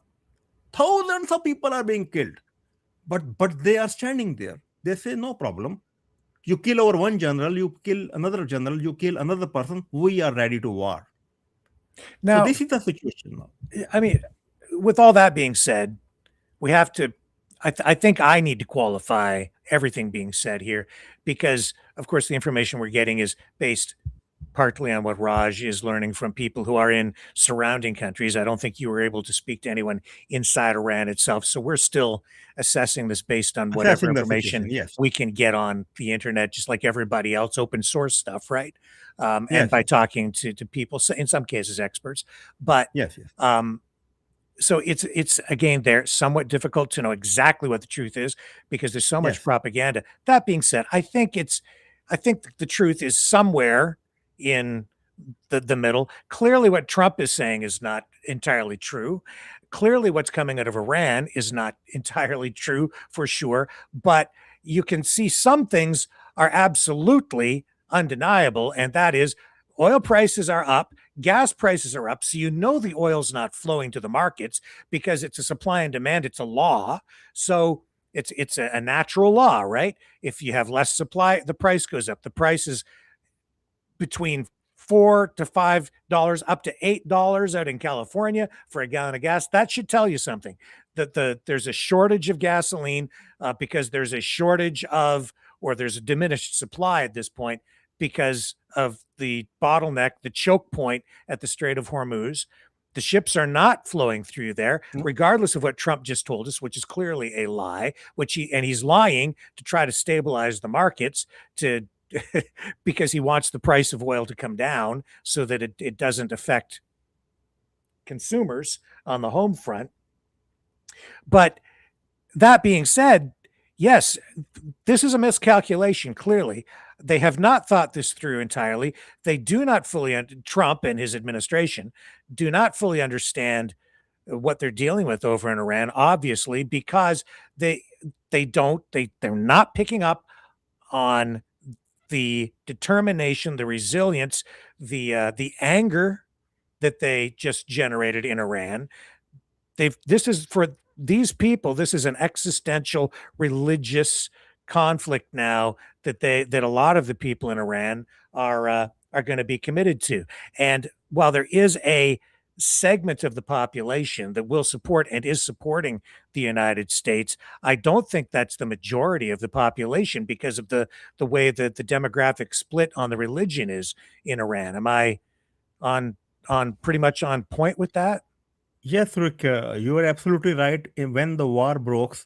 Thousands of people are being killed, but they are standing there. They say no problem. You kill over one general, you kill another general, you kill another person. We are ready to war. Now, so this is the situation now. I mean, with all that being said, we have to, I think I need to qualify everything being said here because, of course, the information we're getting is based partly on what Raj is learning from people who are in surrounding countries. I don't think you were able to speak to anyone inside Iran itself. So we're still assessing this based on whatever information we can get on the internet, just like everybody else, open source stuff, right? And by talking to people, in some cases experts. But so it's again, they're somewhat difficult to know exactly what the truth is because there's so much propaganda. That being said, I think the truth is somewhere in the middle. Clearly what Trump is saying is not entirely true. Clearly what's coming out of Iran is not entirely true for sure, but you can see some things are absolutely undeniable, and that is oil prices are up, gas prices are up, so you know the oil's not flowing to the markets because it's a supply and demand, it's a law. So it's a natural law, right? If you have less supply, the price goes up. The price is between $4 to $5 up to $8 out in California for a gallon of gas. That should tell you something. That there's a shortage of gasoline because there's a shortage of, or there's a diminished supply at this point because of the bottleneck, the choke point at the Strait of Hormuz. The ships are not flowing through there, regardless of what Trump just told us, which is clearly a lie, he's lying to try to stabilize the markets because he wants the price of oil to come down so that it doesn't affect consumers on the home front. But that being said, yes, this is a miscalculation, clearly. They have not thought this through entirely. They do not fully, Trump and his administration do not fully understand what they're dealing with over in Iran, obviously, because they're not picking up on the determination, the resilience, the anger that they just generated in Iran. This is for these people, this is an existential religious conflict now that a lot of the people in Iran are going to be committed to. And while there is a segment of the population that will support and is supporting the United States, I don't think that's the majority of the population because of the way that the demographic split on the religion is in Iran. Am I on pretty much on point with that? Yes, Rick, you are absolutely right. When the war broke,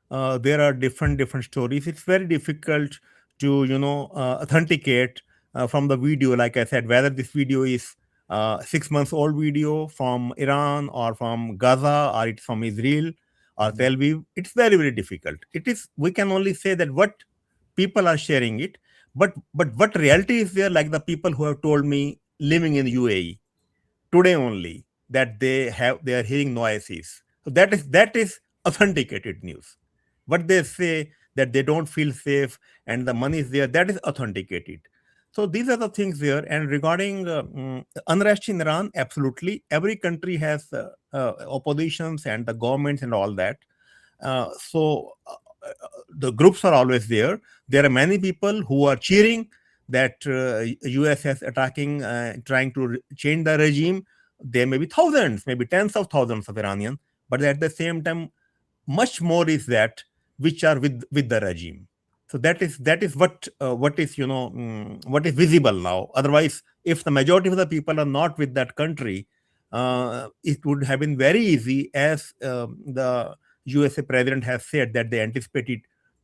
there are different stories. It's very difficult to authenticate from the video. Like I said, whether this video is 6 months old video from Iran or from Gaza or it's from Israel or Tel Aviv, it's very, very difficult. We can only say that what people are sharing it, but what reality is there, like the people who have told me living in UAE today only, that they are hearing noises. So that is authenticated news. What they say that they don't feel safe and the money is there, that is authenticated. So these are the things there. And regarding unrest in Iran, absolutely, every country has oppositions and the governments and all that. The groups are always there. There are many people who are cheering that US is attacking, trying to change the regime. There may be thousands, maybe tens of thousands of Iranians, but at the same time, much more is that which are with the regime. So that is what is what is visible now. Otherwise, if the majority of the people are not with that country, it would have been very easy, as the USA president has said, that they anticipated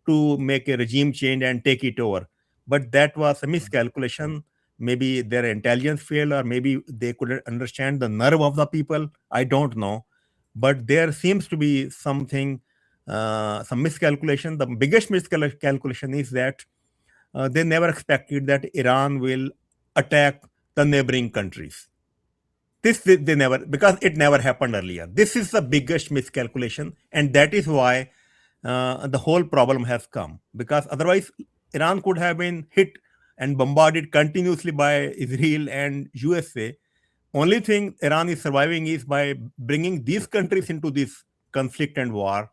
to make a regime change and take it over. But that was a miscalculation. Maybe their intelligence failed, or maybe they couldn't understand the nerve of the people. I don't know. But there seems to be something, some miscalculation. The biggest miscalculation is that they never expected that Iran will attack the neighboring countries. This they never, because it never happened earlier. This is the biggest miscalculation, and that is why the whole problem has come. Because otherwise, Iran could have been hit and bombarded continuously by Israel and USA. Only thing Iran is surviving is by bringing these countries into this conflict and war.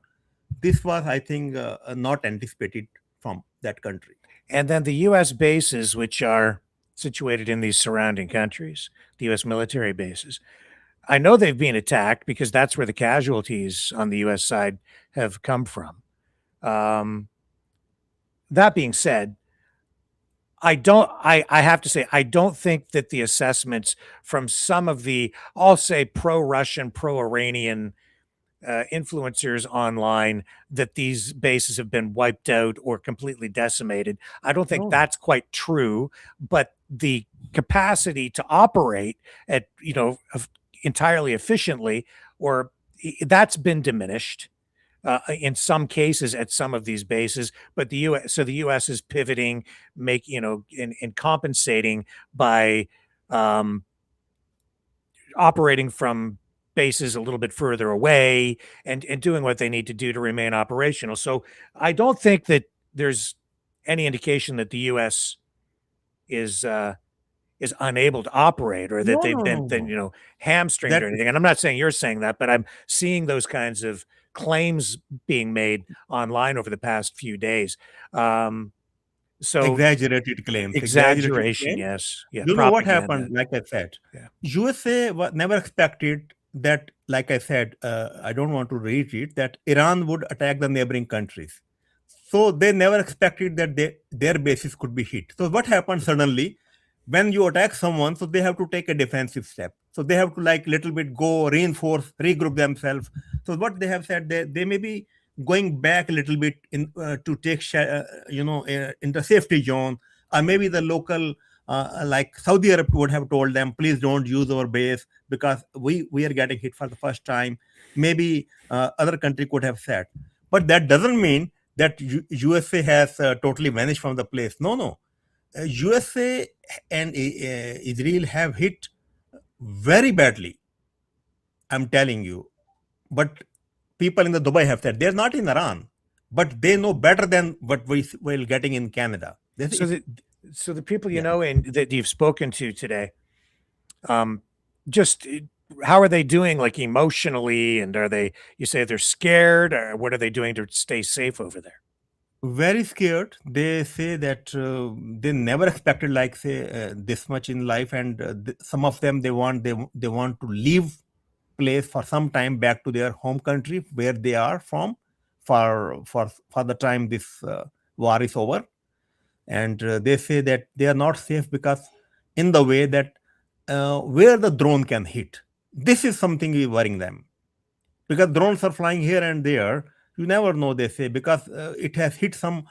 This was, I think, not anticipated from that country. And then the U.S. bases, which are situated in these surrounding countries, the U.S. military bases, I know they've been attacked because that's where the casualties on the U.S. side have come from. That being said, I have to say, I don't think that the assessments from some of the, I'll say, pro-Russian, pro-Iranian influencers online, that these bases have been wiped out or completely decimated. I don't think that's quite true, but the capacity to operate at, entirely efficiently, or that's been diminished in some cases at some of these bases. But the U.S. is pivoting, and compensating by operating from bases a little bit further away and doing what they need to do to remain operational. So I don't think that there's any indication that the U.S. is unable to operate, or that they've been hamstringed or anything. And I'm not saying you're saying that, but I'm seeing those kinds of claims being made online over the past few days. So exaggerated claims. Exaggeration, yes. Yeah. You know what happened? Like I said, Yeah. USA never expected that, like I said, I don't want to repeat that Iran would attack the neighboring countries. So they never expected that their bases could be hit. So what happened suddenly? When you attack someone, so they have to take a defensive step. So they have to little bit go reinforce, regroup themselves. So what they have said, they may be going back a little bit in to take in the safety zone, or maybe the local like Saudi Arabia would have told them, please don't use our base because we are getting hit for the first time. Maybe other country could have said, but that doesn't mean that USA has totally vanished from the place. No. USA and Israel have hit very badly. I'm telling you. But people in the Dubai have said they're not in Iran, but they know better than what we're getting in Canada. So the people and that you've spoken to today, just how are they doing, like emotionally, and you say they're scared, or what are they doing to stay safe over there? Very scared. They say that they never expected this much in life, and some of them they want to leave place for some time back to their home country where they are from for the time this war is over. And they say that they are not safe because in the way that where the drone can hit, this is something worrying them, because drones are flying here and there. You never know, they say, because it has hit some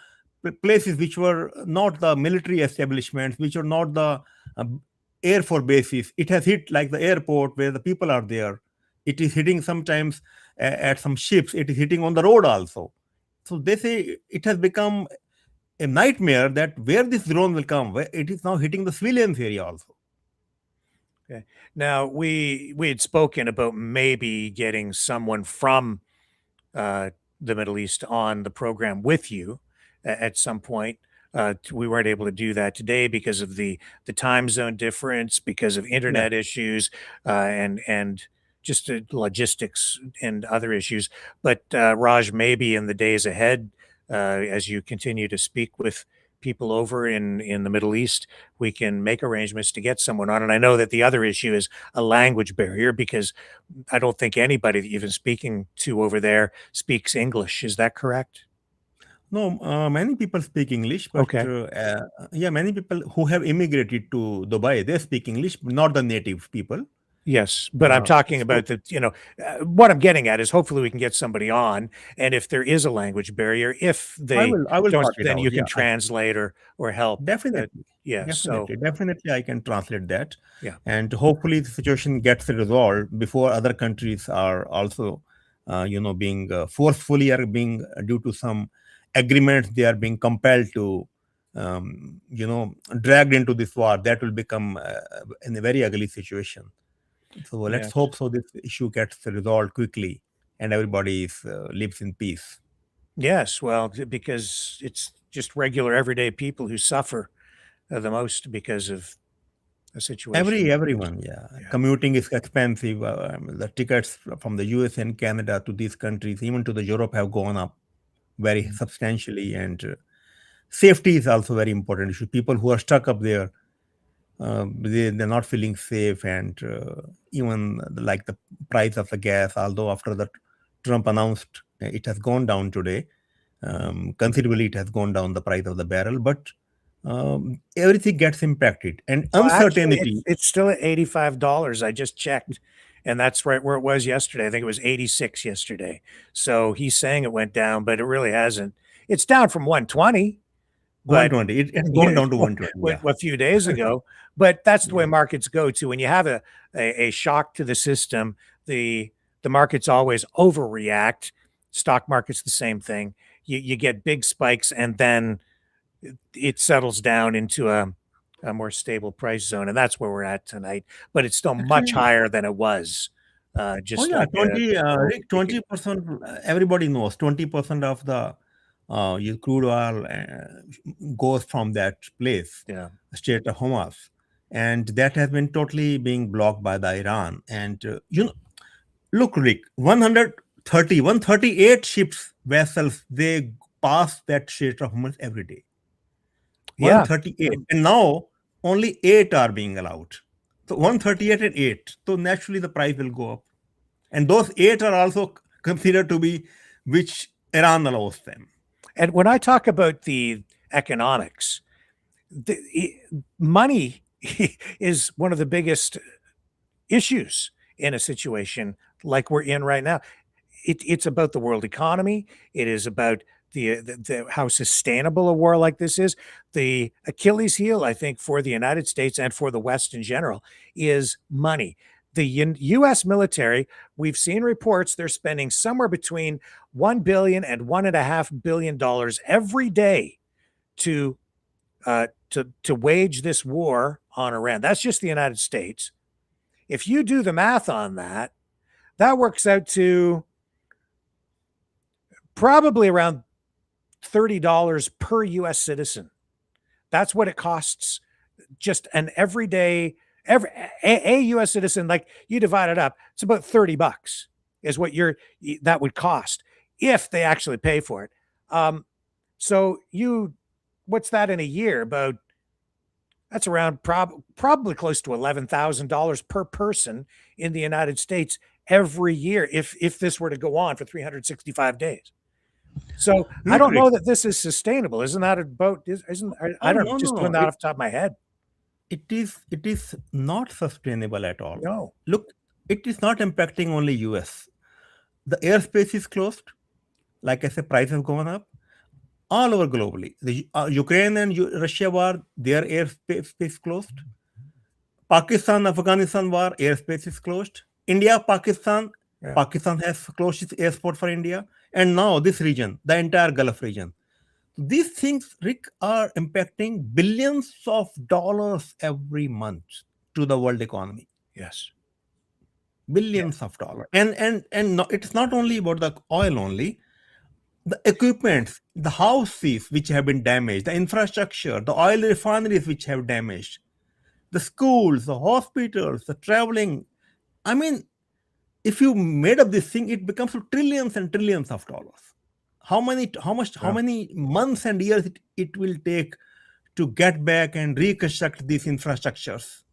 places which were not the military establishments, which are not the air force bases. It has hit like the airport where the people are there. It is hitting sometimes at some ships. It is hitting on the road also. So they say it has become a nightmare that where this drone will come, where it is now hitting the civilians area also. Okay. Now we had spoken about maybe getting someone from the Middle East on the program with you at some point. We weren't able to do that today because of the time zone difference, because of internet issues, and just logistics and other issues. But Raj, maybe in the days ahead, as you continue to speak with people over in the Middle East, we can make arrangements to get someone on. And I know that the other issue is a language barrier, because I don't think anybody that you've been speaking to over there speaks English. Is that correct? No, many people speak English, but Okay. yeah, many people who have immigrated to Dubai, they speak English, not the native people. Yes, but I'm talking about what I'm getting at is hopefully we can get somebody on, and if there is a language barrier, if they I will don't, sort it then out. you can Yeah, translate or help. definitely, Yeah, so definitely, I can translate that. yeah. And hopefully the situation gets resolved before other countries are also, being forcefully are being due to some agreements they are being compelled to, dragged into this war. That will become in a very ugly situation. So let's Yes. hope so this issue gets resolved quickly and everybody lives in peace. Yes, well, because it's just regular everyday people who suffer the most because of a situation. Everyone, yeah. Commuting is expensive. The tickets from the US and Canada to these countries, even to the Europe, have gone up very substantially. And safety is also very important issue. People who are stuck up there, they're not feeling safe. And even like the price of the gas, although after that Trump announced it has gone down today, considerably it has gone down the price of the barrel, but everything gets impacted. And Well, actually, uncertainty. it's still at $85. I just checked, and that's right where it was yesterday. I think it was 86 yesterday. So he's saying it went down, but it really hasn't. It's down from 120, but 120. It has gone down to 120. Yeah. a few days ago. But that's the way markets go to. When you have a shock to the system, the markets always overreact. Stock market's the same thing. You get big spikes, and then it settles down into a more stable price zone, and that's where we're at tonight. But it's still much higher than it was. Just yeah, like 20%. Everybody knows 20% of the your crude oil goes from that place, state of Hamas, and that has been totally being blocked by the Iran. And look, Rick, 138 ships vessels they pass that strait of Hamas every day. 138, and now only 8 are being allowed. So 138 and 8. So naturally the price will go up. And those 8 are also considered to be which Iran allows them. And when I talk about the economics, money is one of the biggest issues in a situation like we're in right now. It's about the world economy. It is about the how sustainable a war like this is. The Achilles heel, I think, for the United States and for the West in general is money. The U.S. military, we've seen reports they're spending somewhere between $1 billion and $1.5 billion every day to wage this war on Iran. That's just the United States. If you do the math on that, that works out to probably around $30 per U.S. citizen. That's what it costs. Just an everyday, a U.S. citizen, like you divide it up, it's about $30 is what that would cost if they actually pay for it. So what's that in a year? That's around probably close to $11,000 per person in the United States every year if this were to go on for 365 days. So I don't know that this is sustainable. Isn't that about? I don't know. Just doing that off the top of my head. It is not sustainable at all. No. Look, it is not impacting only US. The airspace is closed. Like I said, prices have gone up all over globally. The Ukraine and Russia war, their airspace closed. Pakistan, Afghanistan war, airspace is closed. India, Pakistan has closed its airport for India. And now this region, the entire Gulf region. These things, Rick, are impacting billions of dollars every month to the world economy. Yes. Billions of dollars. And no, it's not only about the oil only. the equipment, the houses which have been damaged, the infrastructure, the oil refineries which have damaged, the schools, the hospitals, the traveling. I mean, if you made up this thing, it becomes trillions and trillions of dollars. How many months and years it will take to get back and reconstruct these infrastructures?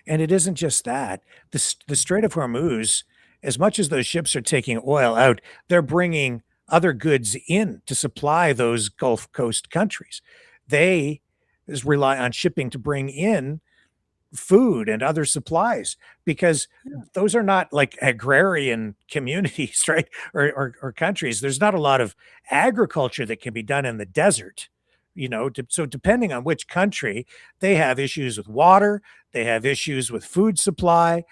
And it isn't just that. The Strait of Hormuz, as much as those ships are taking oil out, they're bringing other goods in to supply those Gulf Coast countries. They rely on shipping to bring in food and other supplies because those are not like agrarian communities, right? Or countries. There's not a lot of agriculture that can be done in the desert. So depending on which country, they have issues with water, they have issues with food supply,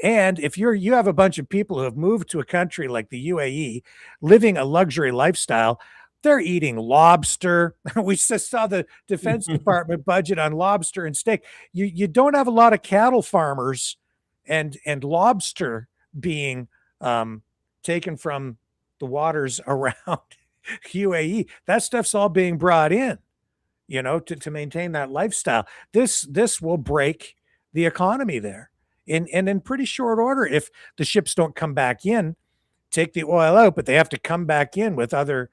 and if you have a bunch of people who have moved to a country like the UAE, living a luxury lifestyle, they're eating lobster. We just saw the Defense Department budget on lobster and steak. You don't have a lot of cattle farmers and lobster being taken from the waters around UAE. That stuff's all being brought in, to maintain that lifestyle. This will break the economy there in pretty short order if the ships don't come back in, take the oil out, but they have to come back in with other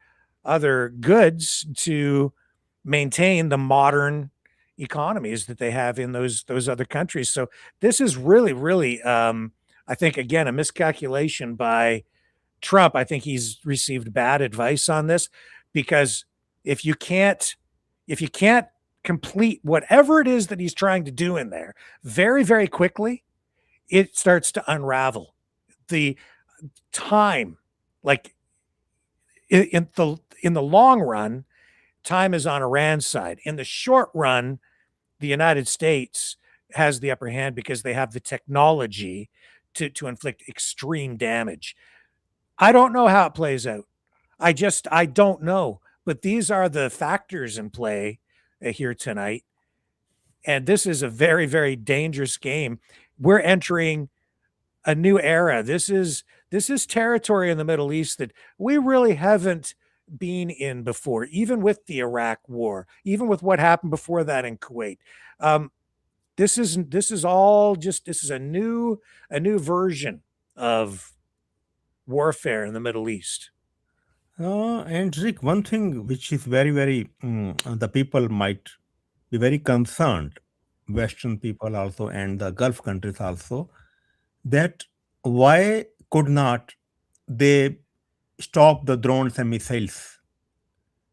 goods to maintain the modern economies that they have in those other countries. So this is really, really, I think, again, a miscalculation by Trump. I think he's received bad advice on this because if you can't complete whatever it is that he's trying to do in there very, very quickly, it starts to unravel. The time, like in the long run, time is on Iran's side. In the short run, the United States has the upper hand because they have the technology to inflict extreme damage. I don't know how it plays out. I don't know. But these are the factors in play here tonight. And this is a very, very dangerous game. We're entering a new era. This is territory in the Middle East that we really haven't been in before, even with the Iraq war, even with what happened before that in Kuwait. This is a new version of warfare in the Middle East. And Rick, one thing which is very, very, the people might be very concerned, Western people also and the Gulf countries also, that why could not they stop the drones and missiles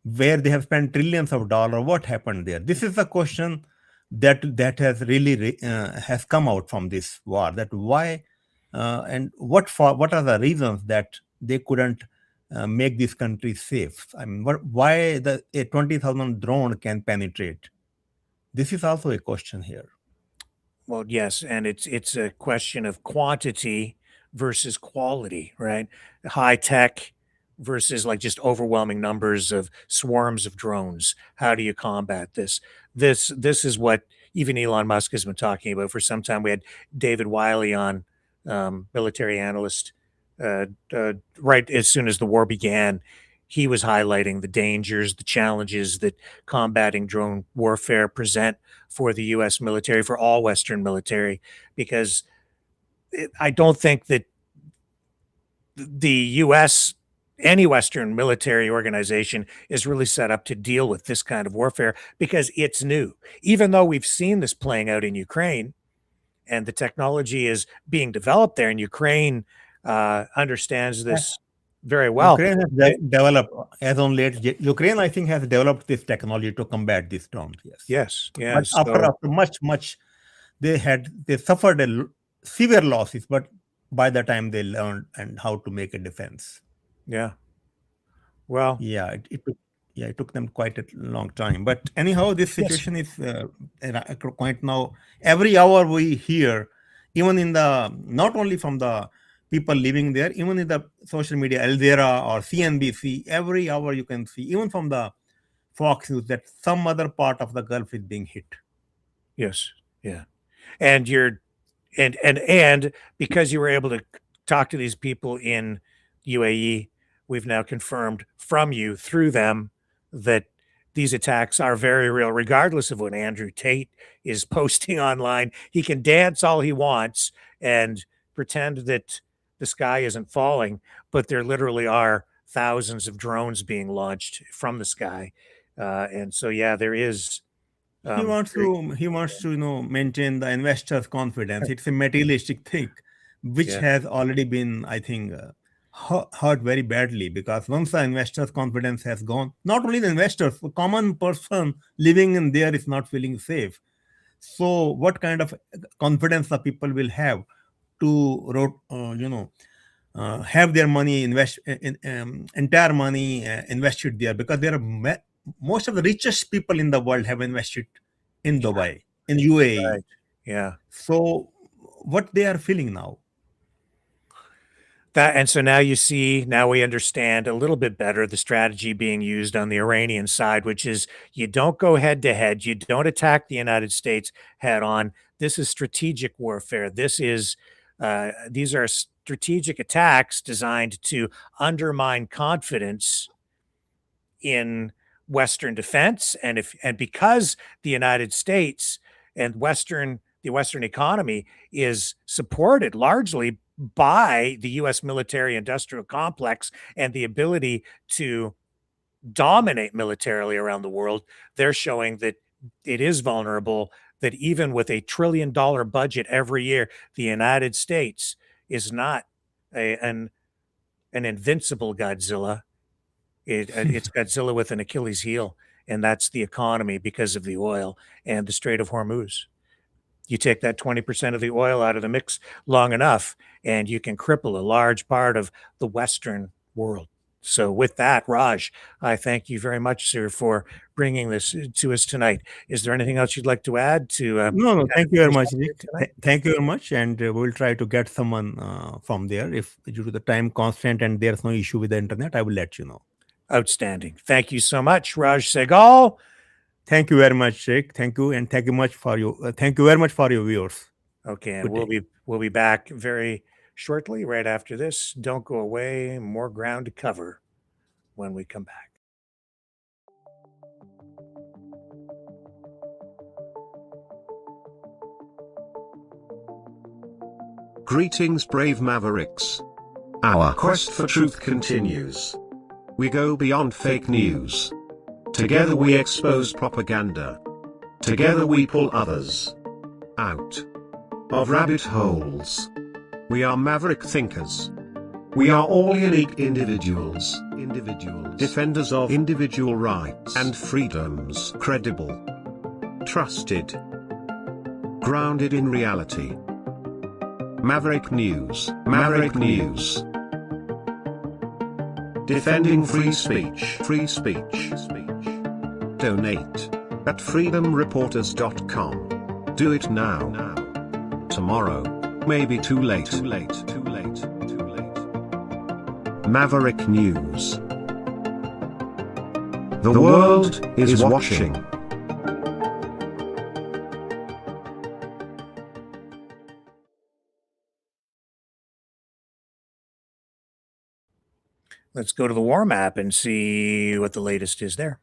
where they have spent trillions of dollars? What happened there? This is the question that has really has come out from this war. That why and what are the reasons that they couldn't make these countries safe? I mean, why a 20,000 drone can penetrate? This is also a question here. Well, yes, and it's a question of quantity versus quality, right? High tech versus like just overwhelming numbers of swarms of drones. How do you combat this? This is what even Elon Musk has been talking about for some time. We had David Wiley on, military analyst, right as soon as the war began. He was highlighting the dangers, the challenges that combating drone warfare present for the U.S. military, for all Western military, because I don't think that the U.S., any Western military organization is really set up to deal with this kind of warfare because it's new. Even though we've seen this playing out in Ukraine and the technology is being developed there, and Ukraine understands this very well. Ukraine has developed, as on late, Ukraine, I think, has developed this technology to combat these drones. Yes. But after much, they suffered severe losses, but by the time they learned and how to make a defense. Yeah. Well. Yeah, it took them quite a long time. But anyhow, this situation is quite now. Every hour we hear, even in not only from the people living there, even in the social media, Al Jazeera or CNBC, every hour you can see, even from the Fox News, that some other part of the Gulf is being hit. Yes. Yeah. And and because you were able to talk to these people in UAE, we've now confirmed from you through them that these attacks are very real, regardless of what Andrew Tate is posting online. He can dance all he wants and pretend that the sky isn't falling, but there literally are thousands of drones being launched from the sky. And so, yeah, there is. He wants to maintain the investors' confidence. It's a materialistic thing, which has already been, I think, hurt very badly, because once the investors' confidence has gone, not only the investors, the common person living in there is not feeling safe. So, what kind of confidence the people will have to, have their money entire money invested there, because there are most of the richest people in the world have invested in Dubai, in UAE. Right. Yeah. So, what they are feeling now? And so now we understand a little bit better the strategy being used on the Iranian side, which is you don't go head to head, you don't attack the United States head on. This is strategic warfare. These are strategic attacks designed to undermine confidence in Western defense, and because the United States and the Western economy is supported largely by the U.S. military industrial complex and the ability to dominate militarily around the world, they're showing that it is vulnerable, that even with $1 trillion budget every year, the United States is not an invincible Godzilla. It's Godzilla with an Achilles heel, and that's the economy because of the oil and the Strait of Hormuz. You take that 20% of the oil out of the mix long enough, and you can cripple a large part of the Western world. So with that, Raj, I thank you very much, sir, for bringing this to us tonight. Is there anything else you'd like to add to? No, thank you very much, Rick. Thank you very much, and we'll try to get someone from there. If due to the time constraint and there's no issue with the internet, I will let you know. Outstanding. Thank you so much, Raj Sehgal. Thank you very much, Rick. Thank you, and thank you much for you. Thank you very much for your viewers. Okay, and we'll be back very shortly, right after this. Don't go away. More ground to cover when we come back. Greetings, brave mavericks. Our quest for truth continues. We go beyond fake news. Together we expose propaganda. Together we pull others out of rabbit holes. We are maverick thinkers. We are all unique individuals, defenders of individual rights and freedoms, credible, trusted, grounded in reality. Maverick News, Maverick News. Defending free speech, free speech. Donate at freedomreporters.com. Do it now. Tomorrow may be too late. Maverick News. The world is watching. Let's go to the War Map and see what the latest is there.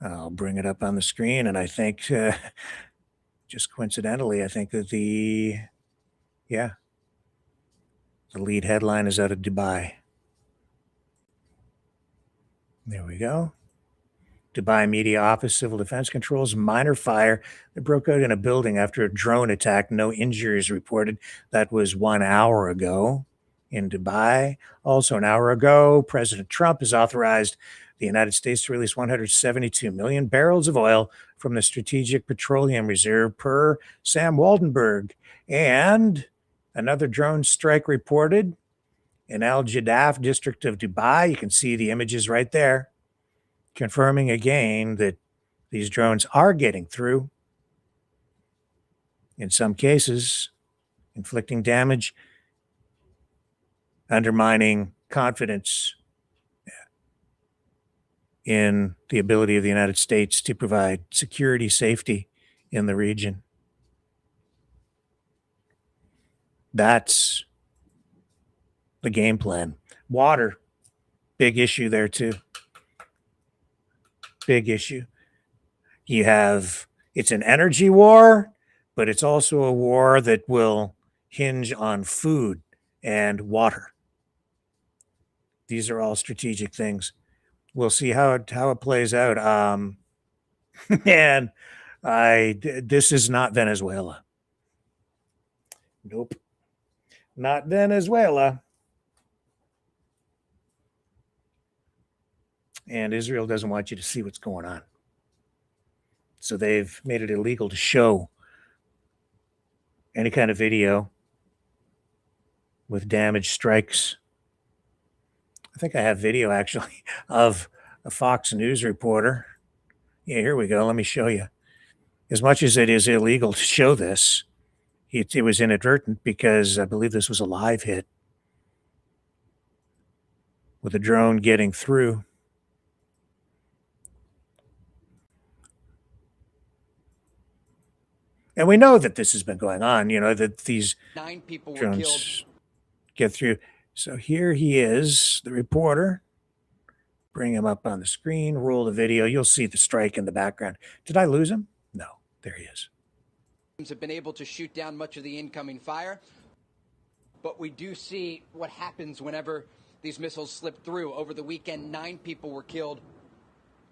I'll bring it up on the screen, and I think, just coincidentally, I think that the lead headline is out of Dubai. There we go. Dubai Media Office Civil Defense controls minor fire that broke out in a building after a drone attack. No injuries reported. That was 1 hour ago in Dubai. Also an hour ago, President Trump has authorized the United States to release 172 million barrels of oil from the Strategic Petroleum Reserve per Sam Waldenberg. And another drone strike reported in Al Jadaf district of Dubai. You can see the images right there, confirming again that these drones are getting through. In some cases, inflicting damage, undermining confidence in the ability of the United States to provide security, safety in the region. That's the game plan. Water, big issue there too. Big issue. It's an energy war, but it's also a war that will hinge on food and water. These are all strategic things. We'll see how it plays out. Man, this is not Venezuela. Nope, not Venezuela. And Israel doesn't want you to see what's going on. So they've made it illegal to show any kind of video with damaged strikes. I think I have video actually of a Fox News reporter. Yeah, here we go. Let me show you. As much as it is illegal to show this, it was inadvertent because I believe this was a live hit with a drone getting through. And we know that this has been going on, that these 9 people were drones killed. Get through. So here he is, the reporter. Bring him up on the screen, roll the video. You'll see the strike in the background. Did I lose him? No, there he is. Have been able to shoot down much of the incoming fire, but we do see what happens whenever these missiles slip through. Over the weekend, 9 people were killed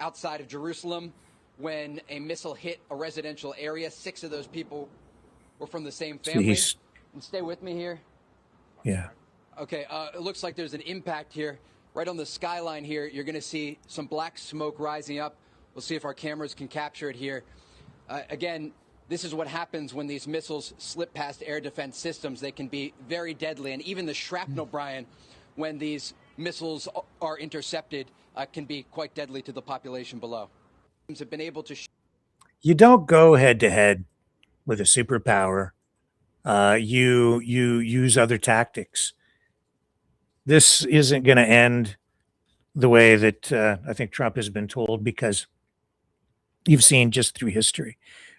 outside of Jerusalem when a missile hit a residential area. 6 of those people were from the same family. And stay with me here. Yeah. Okay, it looks like there's an impact here. Right on the skyline here, you're going to see some black smoke rising up. We'll see if our cameras can capture it here. Again, this is what happens when these missiles slip past air defense systems. They can be very deadly. And even the shrapnel, Brian, when these missiles are intercepted, can be quite deadly to the population below. Have been able to. You don't go head to head with a superpower. You use other tactics. This isn't going to end the way that I think Trump has been told, because you've seen just through history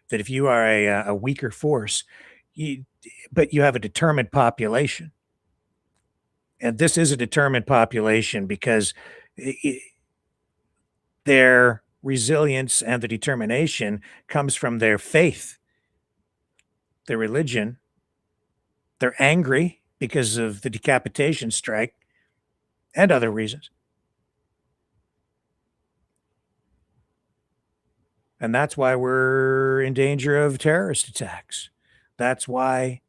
that if you are a weaker force, but you have a determined population, and this is a determined population because their resilience and the determination comes from their faith, their religion. They're angry because of the decapitation strike and other reasons. And that's why we're in danger of terrorist attacks. That's why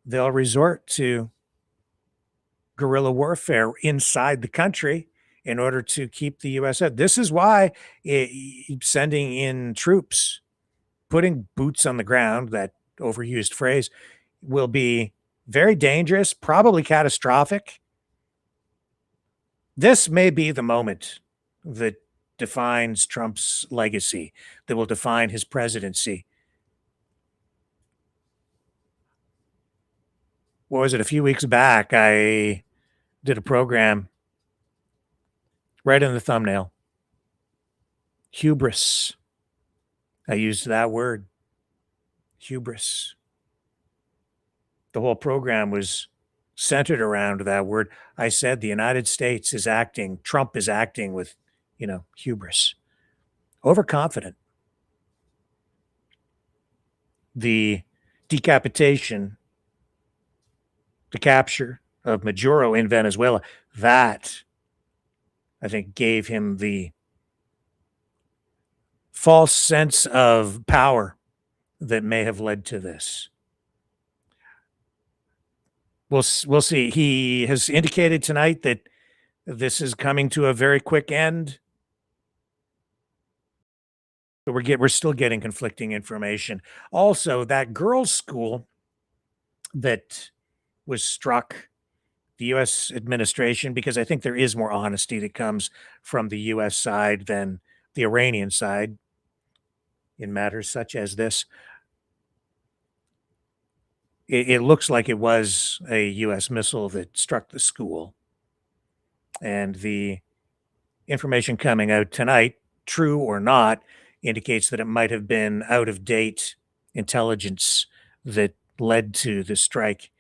they'll resort to guerrilla warfare inside the country in order to keep the U.S. out. This is why sending in troops, putting boots on the ground, that overused phrase, will be very dangerous, probably catastrophic. This may be the moment that defines Trump's legacy, that will define his presidency. What was it? A few weeks back, I did a program right in the thumbnail. Hubris. I used that word. Hubris. The whole program was centered around that word. I said the United States is acting, Trump is acting with, hubris. Overconfident. The decapitation, the capture of Maduro in Venezuela, that, I think, gave him the false sense of power that may have led to this. We'll see. He has indicated tonight that this is coming to a very quick end. But we're still getting conflicting information. Also, that girls' school that was struck, the U.S. administration, because I think there is more honesty that comes from the U.S. side than the Iranian side in matters such as this. It looks like it was a U.S. missile that struck the school. And the information coming out tonight, true or not, indicates that it might have been out-of-date intelligence that led to the strike.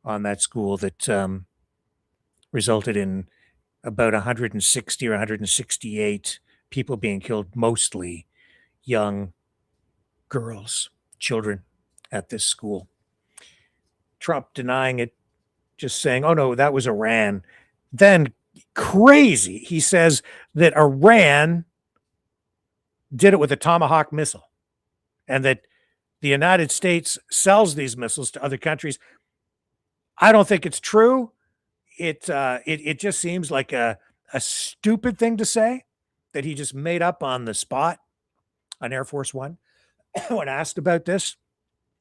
on that school that resulted in about 160 or 168 people being killed, mostly young girls, children at this school. Trump denying it, just saying, oh no, that was Iran. Then crazy, he says that Iran did it with a Tomahawk missile and that the United States sells these missiles to other countries. I don't think it's true. It just seems like a stupid thing to say that he just made up on the spot on Air Force One when asked about this.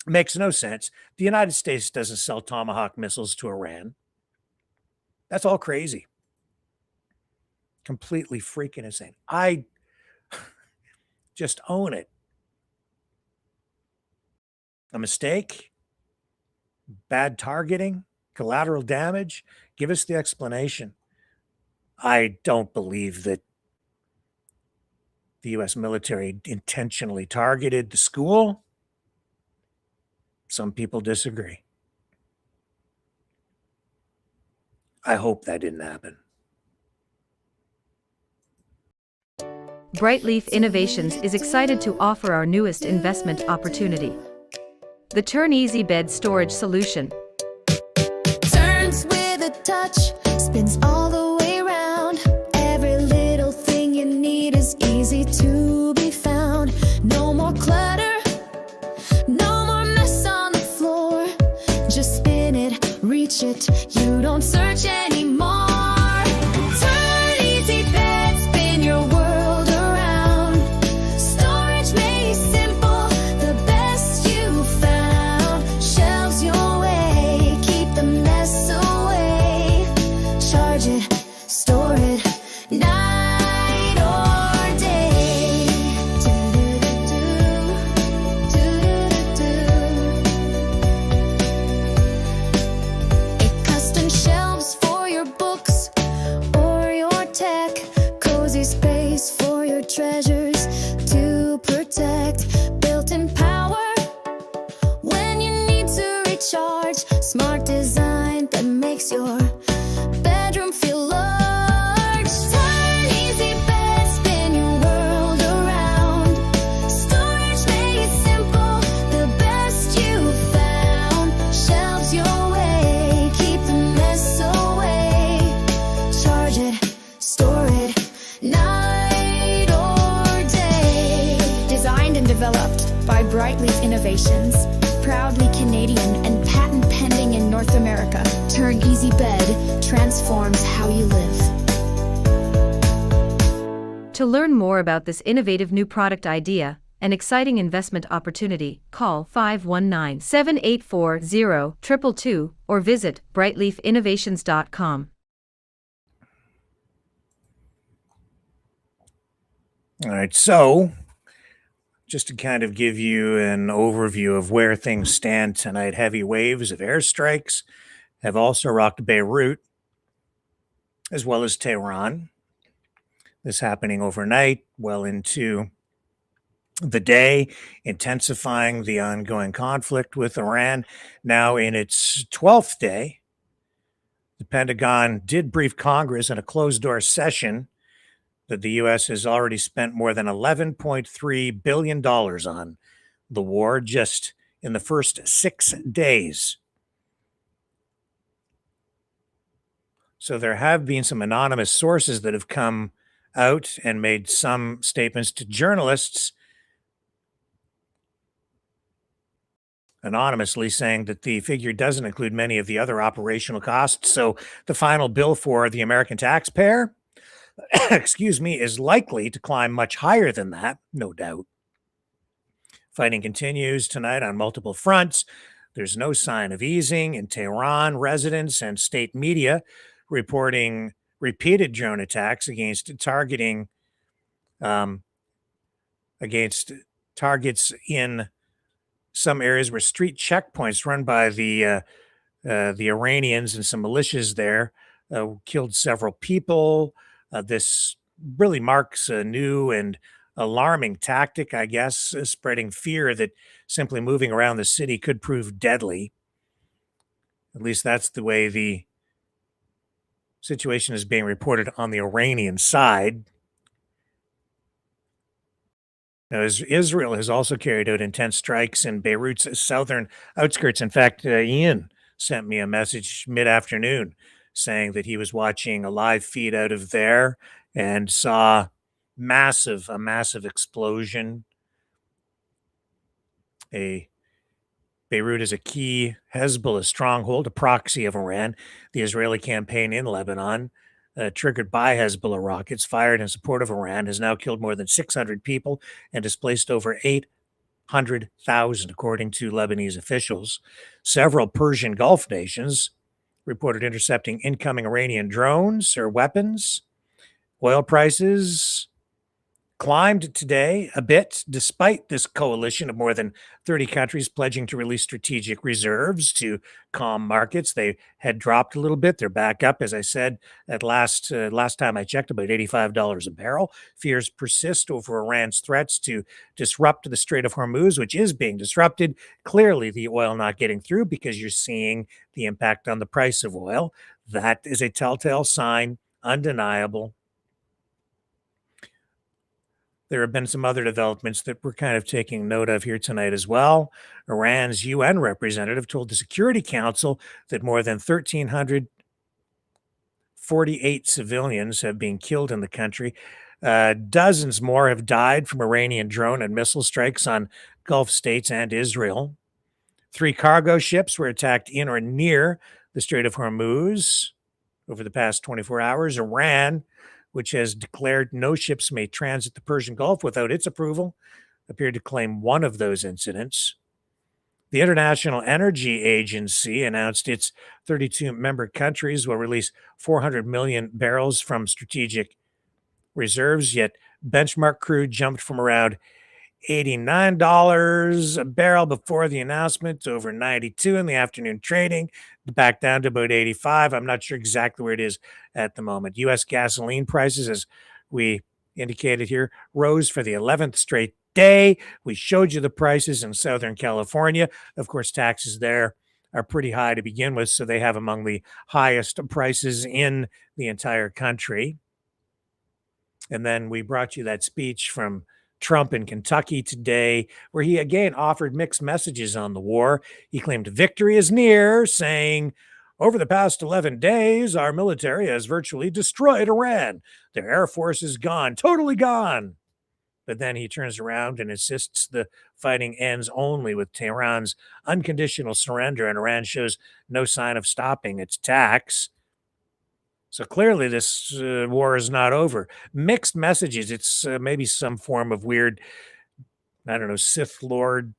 Makes no sense. The United States doesn't sell Tomahawk missiles to Iran. That's all crazy. Completely freaking insane. I just own it. A mistake, bad targeting, collateral damage. Give us the explanation. I don't believe that the U.S. military intentionally targeted the school. Some people disagree. I hope that didn't happen. Brightleaf Innovations is excited to offer our newest investment opportunity, the Turn Easy Bed Storage Solution. Turns with a touch, spins all the way around. Every little thing you need is easy to be found. No more clutter, no more mess on the floor. Just spin it, reach it, you don't search anymore. Turn Easy Bed, spin your world around. Storage made simple, the best you found. Shelves your way, keep the mess away. Charge it, store it, night or day. Custom shelves for your books or your tech. Cozy space for your treasures to protect. Built-in power when you need to recharge. Smart design that makes your bedroom feel large. Turn Easy Bed, spin your world around. Storage made simple, the best you found. Shelves your way, keep the mess away. Charge it, store it, night or day. Designed and developed by Brightleaf Innovations, proudly Canadian and patent pending in North America. Turn Easy Bed transforms how you live. To learn more about this innovative new product idea and exciting investment opportunity, call 519-784-0222 or visit brightleafinnovations.com. All right, so just to kind of give you an overview of where things stand tonight, heavy waves of airstrikes have also rocked Beirut as well as Tehran. This happening overnight, well into the day, intensifying the ongoing conflict with Iran. Now in its 12th day, the Pentagon did brief Congress in a closed-door session that the U.S. has already spent more than $11.3 billion on the war just in the first 6 days. So there have been some anonymous sources that have come out and made some statements to journalists anonymously saying that the figure doesn't include many of the other operational costs. So the final bill for the American taxpayer, excuse me, is likely to climb much higher than that, no doubt. Fighting continues tonight on multiple fronts. There's no sign of easing in Tehran. Residents and state media reporting repeated drone attacks against against targets in some areas where street checkpoints run by the Iranians and some militias there killed several people. This really marks a new and alarming tactic, I guess, spreading fear that simply moving around the city could prove deadly. At least that's the way the situation is being reported on the Iranian side. Now, Israel has also carried out intense strikes in Beirut's southern outskirts. In fact, Ian sent me a message mid-afternoon saying that he was watching a live feed out of there and saw a massive explosion. Beirut is a key Hezbollah stronghold, a proxy of Iran. The Israeli campaign in Lebanon, triggered by Hezbollah rockets fired in support of Iran, has now killed more than 600 people and displaced over 800,000, according to Lebanese officials. Several Persian Gulf nations reported intercepting incoming Iranian drones or weapons. Oil prices climbed today a bit, despite this coalition of more than 30 countries pledging to release strategic reserves to calm markets. They had dropped a little bit. They're back up, as I said at last time I checked, about $85 a barrel. Fears persist over Iran's threats to disrupt the Strait of Hormuz, which is being disrupted. Clearly, the oil not getting through because you're seeing the impact on the price of oil. That is a telltale sign, undeniable. There have been some other developments that we're kind of taking note of here tonight as well. Iran's UN representative told the Security Council that more than 1,348 civilians have been killed in the country. Dozens more have died from Iranian drone and missile strikes on Gulf states and Israel. 3 cargo ships were attacked in or near the Strait of Hormuz over the past 24 hours. Iran, which has declared no ships may transit the Persian Gulf without its approval, appeared to claim one of those incidents. The International Energy Agency announced its 32 member countries will release 400 million barrels from strategic reserves, yet benchmark crude jumped from around $89 a barrel before the announcement to over 92 in the afternoon trading, back down to about 85. I'm not sure exactly where it is at the moment. U.S. gasoline prices, as we indicated here, rose for the 11th straight day. We showed you the prices in Southern California. Of course, taxes there are pretty high to begin with, so they have among the highest prices in the entire country. And then we brought you that speech from Trump in Kentucky today, where he again offered mixed messages on the war. He claimed victory is near, saying, over the past 11 days, our military has virtually destroyed Iran. Their air force is gone, totally gone. But then he turns around and insists the fighting ends only with Tehran's unconditional surrender, and Iran shows no sign of stopping its attacks. So clearly this war is not over. Mixed messages. It's maybe some form of weird, I don't know, Sith Lord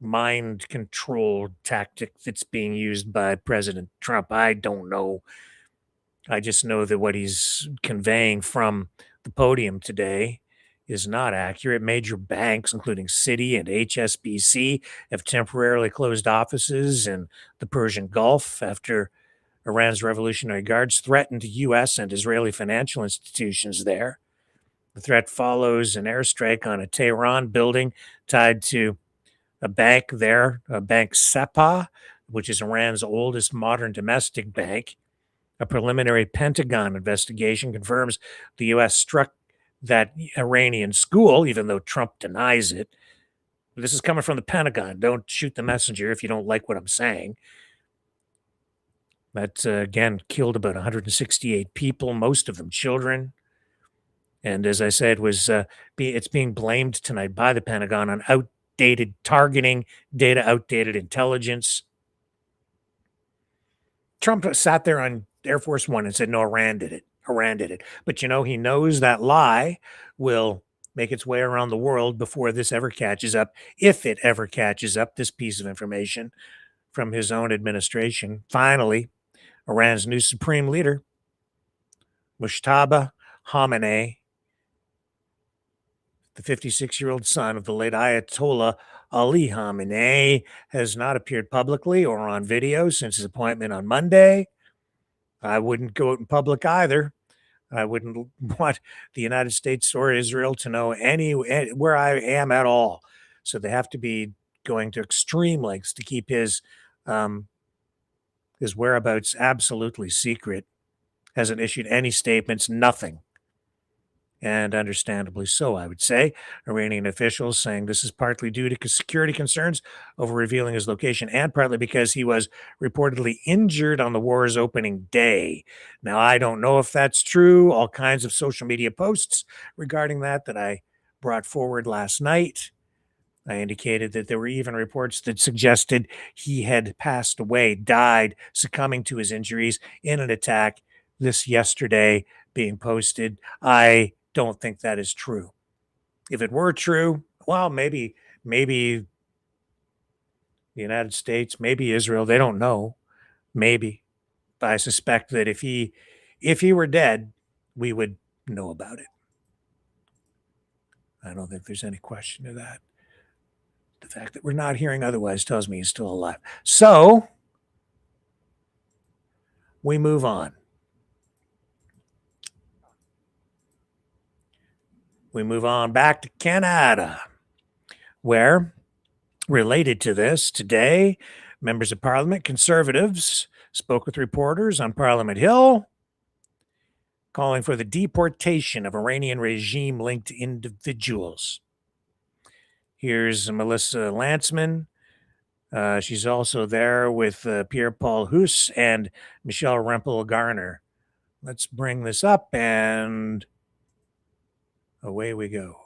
mind control tactic that's being used by President Trump. I don't know. I just know that what he's conveying from the podium today is not accurate. Major banks, including Citi and HSBC, have temporarily closed offices in the Persian Gulf after Iran's Revolutionary Guards threatened U.S. and Israeli financial institutions there. The threat follows an airstrike on a Tehran building tied to a bank there, a bank Sepah, which is Iran's oldest modern domestic bank. A preliminary Pentagon investigation confirms the U.S. struck that Iranian school, even though Trump denies it. This is coming from the Pentagon. Don't shoot the messenger if you don't like what I'm saying. That, again, killed about 168 people, most of them children. And as I said, it's being blamed tonight by the Pentagon on outdated targeting, outdated intelligence. Trump sat there on Air Force One and said, no, Iran did it. Iran did it. But, he knows that lie will make its way around the world before this ever catches up, if it ever catches up, this piece of information from his own administration. Finally, Iran's new supreme leader, Mujtaba Khamenei, the 56-year-old son of the late Ayatollah Ali Khamenei, has not appeared publicly or on video since his appointment on Monday. I wouldn't go out in public either. I wouldn't want the United States or Israel to know where I am at all. So they have to be going to extreme lengths to keep his His whereabouts absolutely secret. Hasn't issued any statements, nothing. And understandably so, I would say. Iranian officials saying this is partly due to security concerns over revealing his location and partly because he was reportedly injured on the war's opening day. Now, I don't know if that's true. All kinds of social media posts regarding that I brought forward last night. I indicated that there were even reports that suggested he had passed away, died, succumbing to his injuries in an attack. This yesterday being posted. I don't think that is true. If it were true, well, maybe the United States, maybe Israel, they don't know. Maybe. But I suspect that if he were dead, we would know about it. I don't think there's any question of that. The fact that we're not hearing otherwise tells me he's still alive. So we move on. We move on back to Canada, where, related to this, today, members of Parliament, Conservatives, spoke with reporters on Parliament Hill, calling for the deportation of Iranian regime-linked individuals. Here's Melissa Lantzman. She's also there with Pierre-Paul Huss and Michelle Rempel-Garner. Let's bring this up and away we go.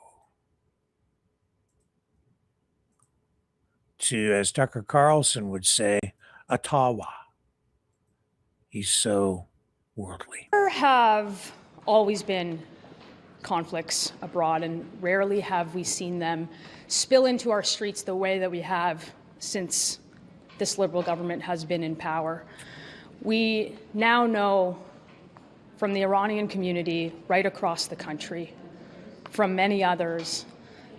To, as Tucker Carlson would say, Ottawa. He's so worldly. There have always been conflicts abroad, and rarely have we seen them spill into our streets the way that we have since this Liberal government has been in power. We now know from the Iranian community right across the country, from many others,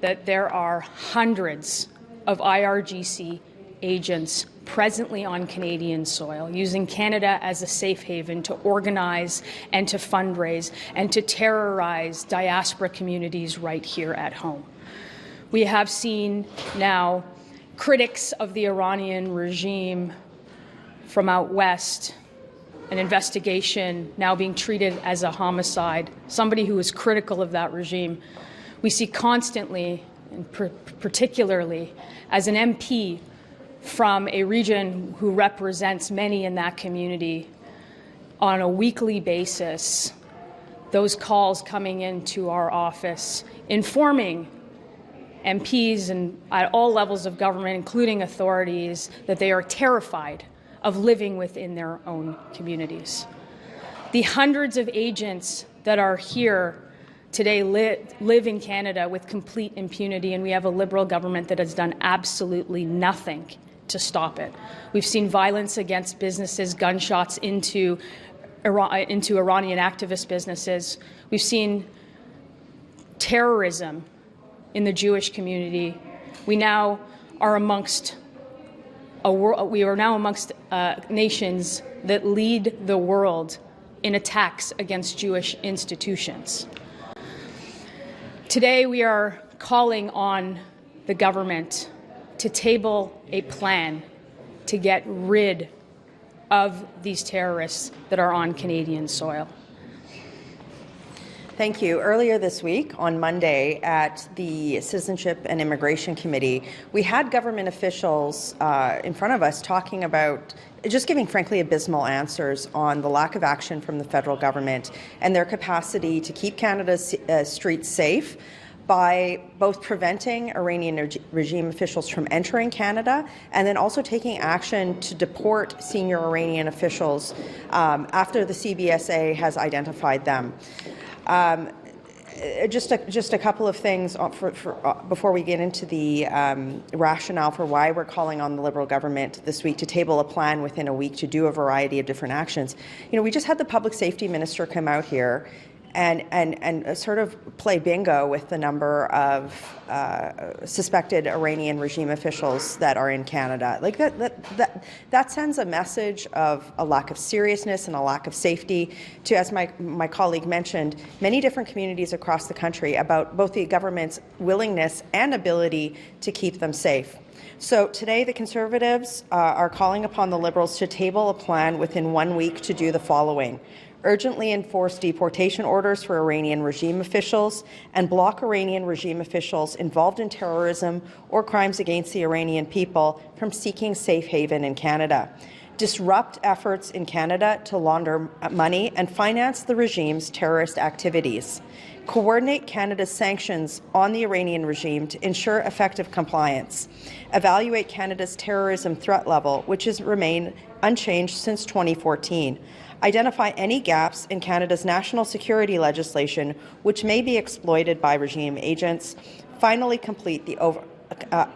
that there are hundreds of IRGC agents presently on Canadian soil, using Canada as a safe haven to organize and to fundraise and to terrorize diaspora communities right here at home. We have seen now critics of the Iranian regime from out west, an investigation now being treated as a homicide, somebody who is critical of that regime. We see constantly, and particularly as an MP from a region who represents many in that community, on a weekly basis, those calls coming into our office, informing MPs and at all levels of government, including authorities, that they are terrified of living within their own communities. The hundreds of agents that are here today live in Canada with complete impunity, and we have a Liberal government that has done absolutely nothing to stop it. We've seen violence against businesses, gunshots into Iranian activist businesses. We've seen terrorism in the Jewish community. We now are amongst nations that lead the world in attacks against Jewish institutions. Today, we are calling on the government to table a plan to get rid of these terrorists that are on Canadian soil. Thank you. Earlier this week, on Monday, at the Citizenship and Immigration Committee, we had government officials in front of us talking about just giving, frankly, abysmal answers on the lack of action from the federal government and their capacity to keep Canada's streets safe by both preventing Iranian regime officials from entering Canada and then also taking action to deport senior Iranian officials after the CBSA has identified them. Just a couple of things before we get into the rationale for why we're calling on the Liberal government this week to table a plan within a week to do a variety of different actions. You know, we just had the Public Safety Minister come out here and sort of play bingo with the number of suspected Iranian regime officials that are in Canada. Like that sends a message of a lack of seriousness and a lack of safety to, as my colleague mentioned, many different communities across the country about both the government's willingness and ability to keep them safe. So today the Conservatives are calling upon the Liberals to table a plan within 1 week to do the following: urgently enforce deportation orders for Iranian regime officials and block Iranian regime officials involved in terrorism or crimes against the Iranian people from seeking safe haven in Canada. Disrupt efforts in Canada to launder money and finance the regime's terrorist activities. Coordinate Canada's sanctions on the Iranian regime to ensure effective compliance. Evaluate Canada's terrorism threat level, which has remained unchanged since 2014. Identify any gaps in Canada's national security legislation which may be exploited by regime agents. Finally, complete the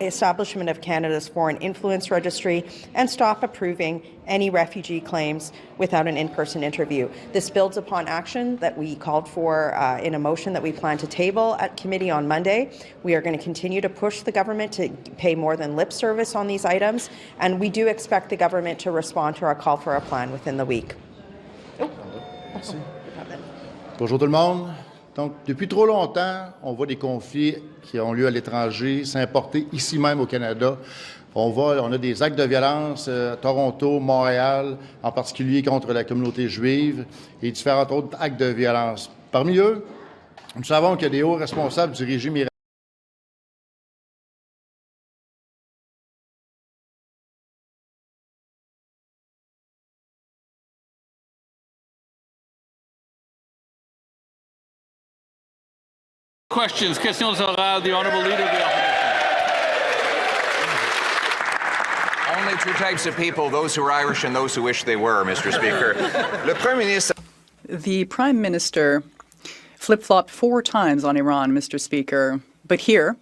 establishment of Canada's Foreign Influence Registry and stop approving any refugee claims without an in-person interview. This builds upon action that we called for in a motion that we plan to table at committee on Monday. We are going to continue to push the government to pay more than lip service on these items, and we do expect the government to respond to our call for a plan within the week. Merci. Bonjour tout le monde. Donc, depuis trop longtemps, on voit des conflits qui ont lieu à l'étranger s'importer ici même au Canada. On a des actes de violence à Toronto, Montréal, en particulier contre la communauté juive, et différents autres actes de violence. Parmi eux, nous savons qu'il y a des hauts responsables du régime iranien. Questions orales. The Honourable Leader of the Opposition. Only two types of people, those who are Irish and those who wish they were, Mr. Speaker. The Prime Minister flip-flopped 4 times on Iran, Mr. Speaker. But here,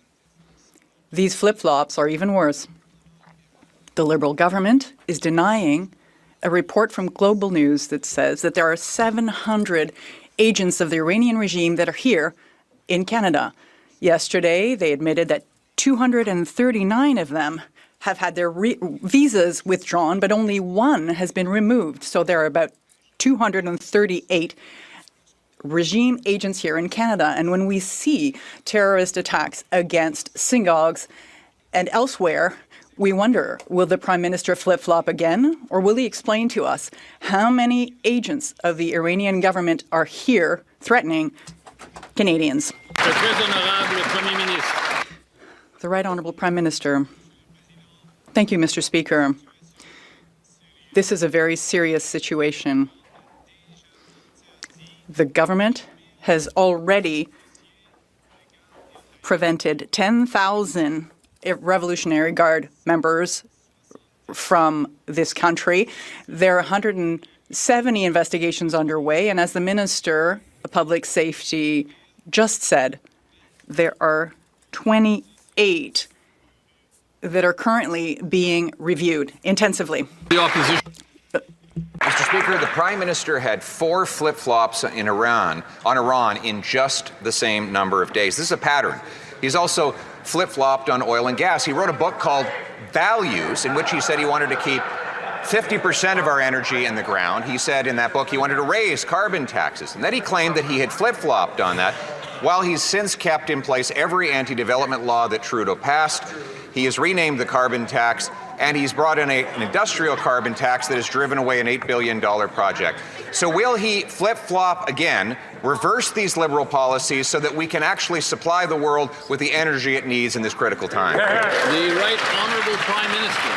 these flip-flops are even worse. The Liberal government is denying a report from Global News that says that there are 700 agents of the Iranian regime that are here in Canada. Yesterday, they admitted that 239 of them have had their visas withdrawn, but only 1 has been removed. So there are about 238 regime agents here in Canada. And when we see terrorist attacks against synagogues and elsewhere, we wonder, will the Prime Minister flip-flop again? Or will he explain to us how many agents of the Iranian government are here threatening Canadians? The Right Honourable Prime Minister. Thank you, Mr. Speaker. This is a very serious situation. The government has already prevented 10,000 Revolutionary Guard members from this country. There are 170 investigations underway, and as the Minister of Public Safety just said, there are 28 that are currently being reviewed intensively. The opposition. Mr. Speaker, the Prime Minister had 4 flip-flops on Iran in just the same number of days. This is a pattern. He's also flip-flopped on oil and gas. He wrote a book called Values, in which he said he wanted to keep 50% of our energy in the ground. He said in that book he wanted to raise carbon taxes. And then he claimed that he had flip-flopped on that, while he's since kept in place every anti-development law that Trudeau passed. He has renamed the carbon tax, and he's brought in an industrial carbon tax that has driven away an $8 billion project. So will he flip-flop again, reverse these Liberal policies so that we can actually supply the world with the energy it needs in this critical time? The Right Honourable Prime Minister.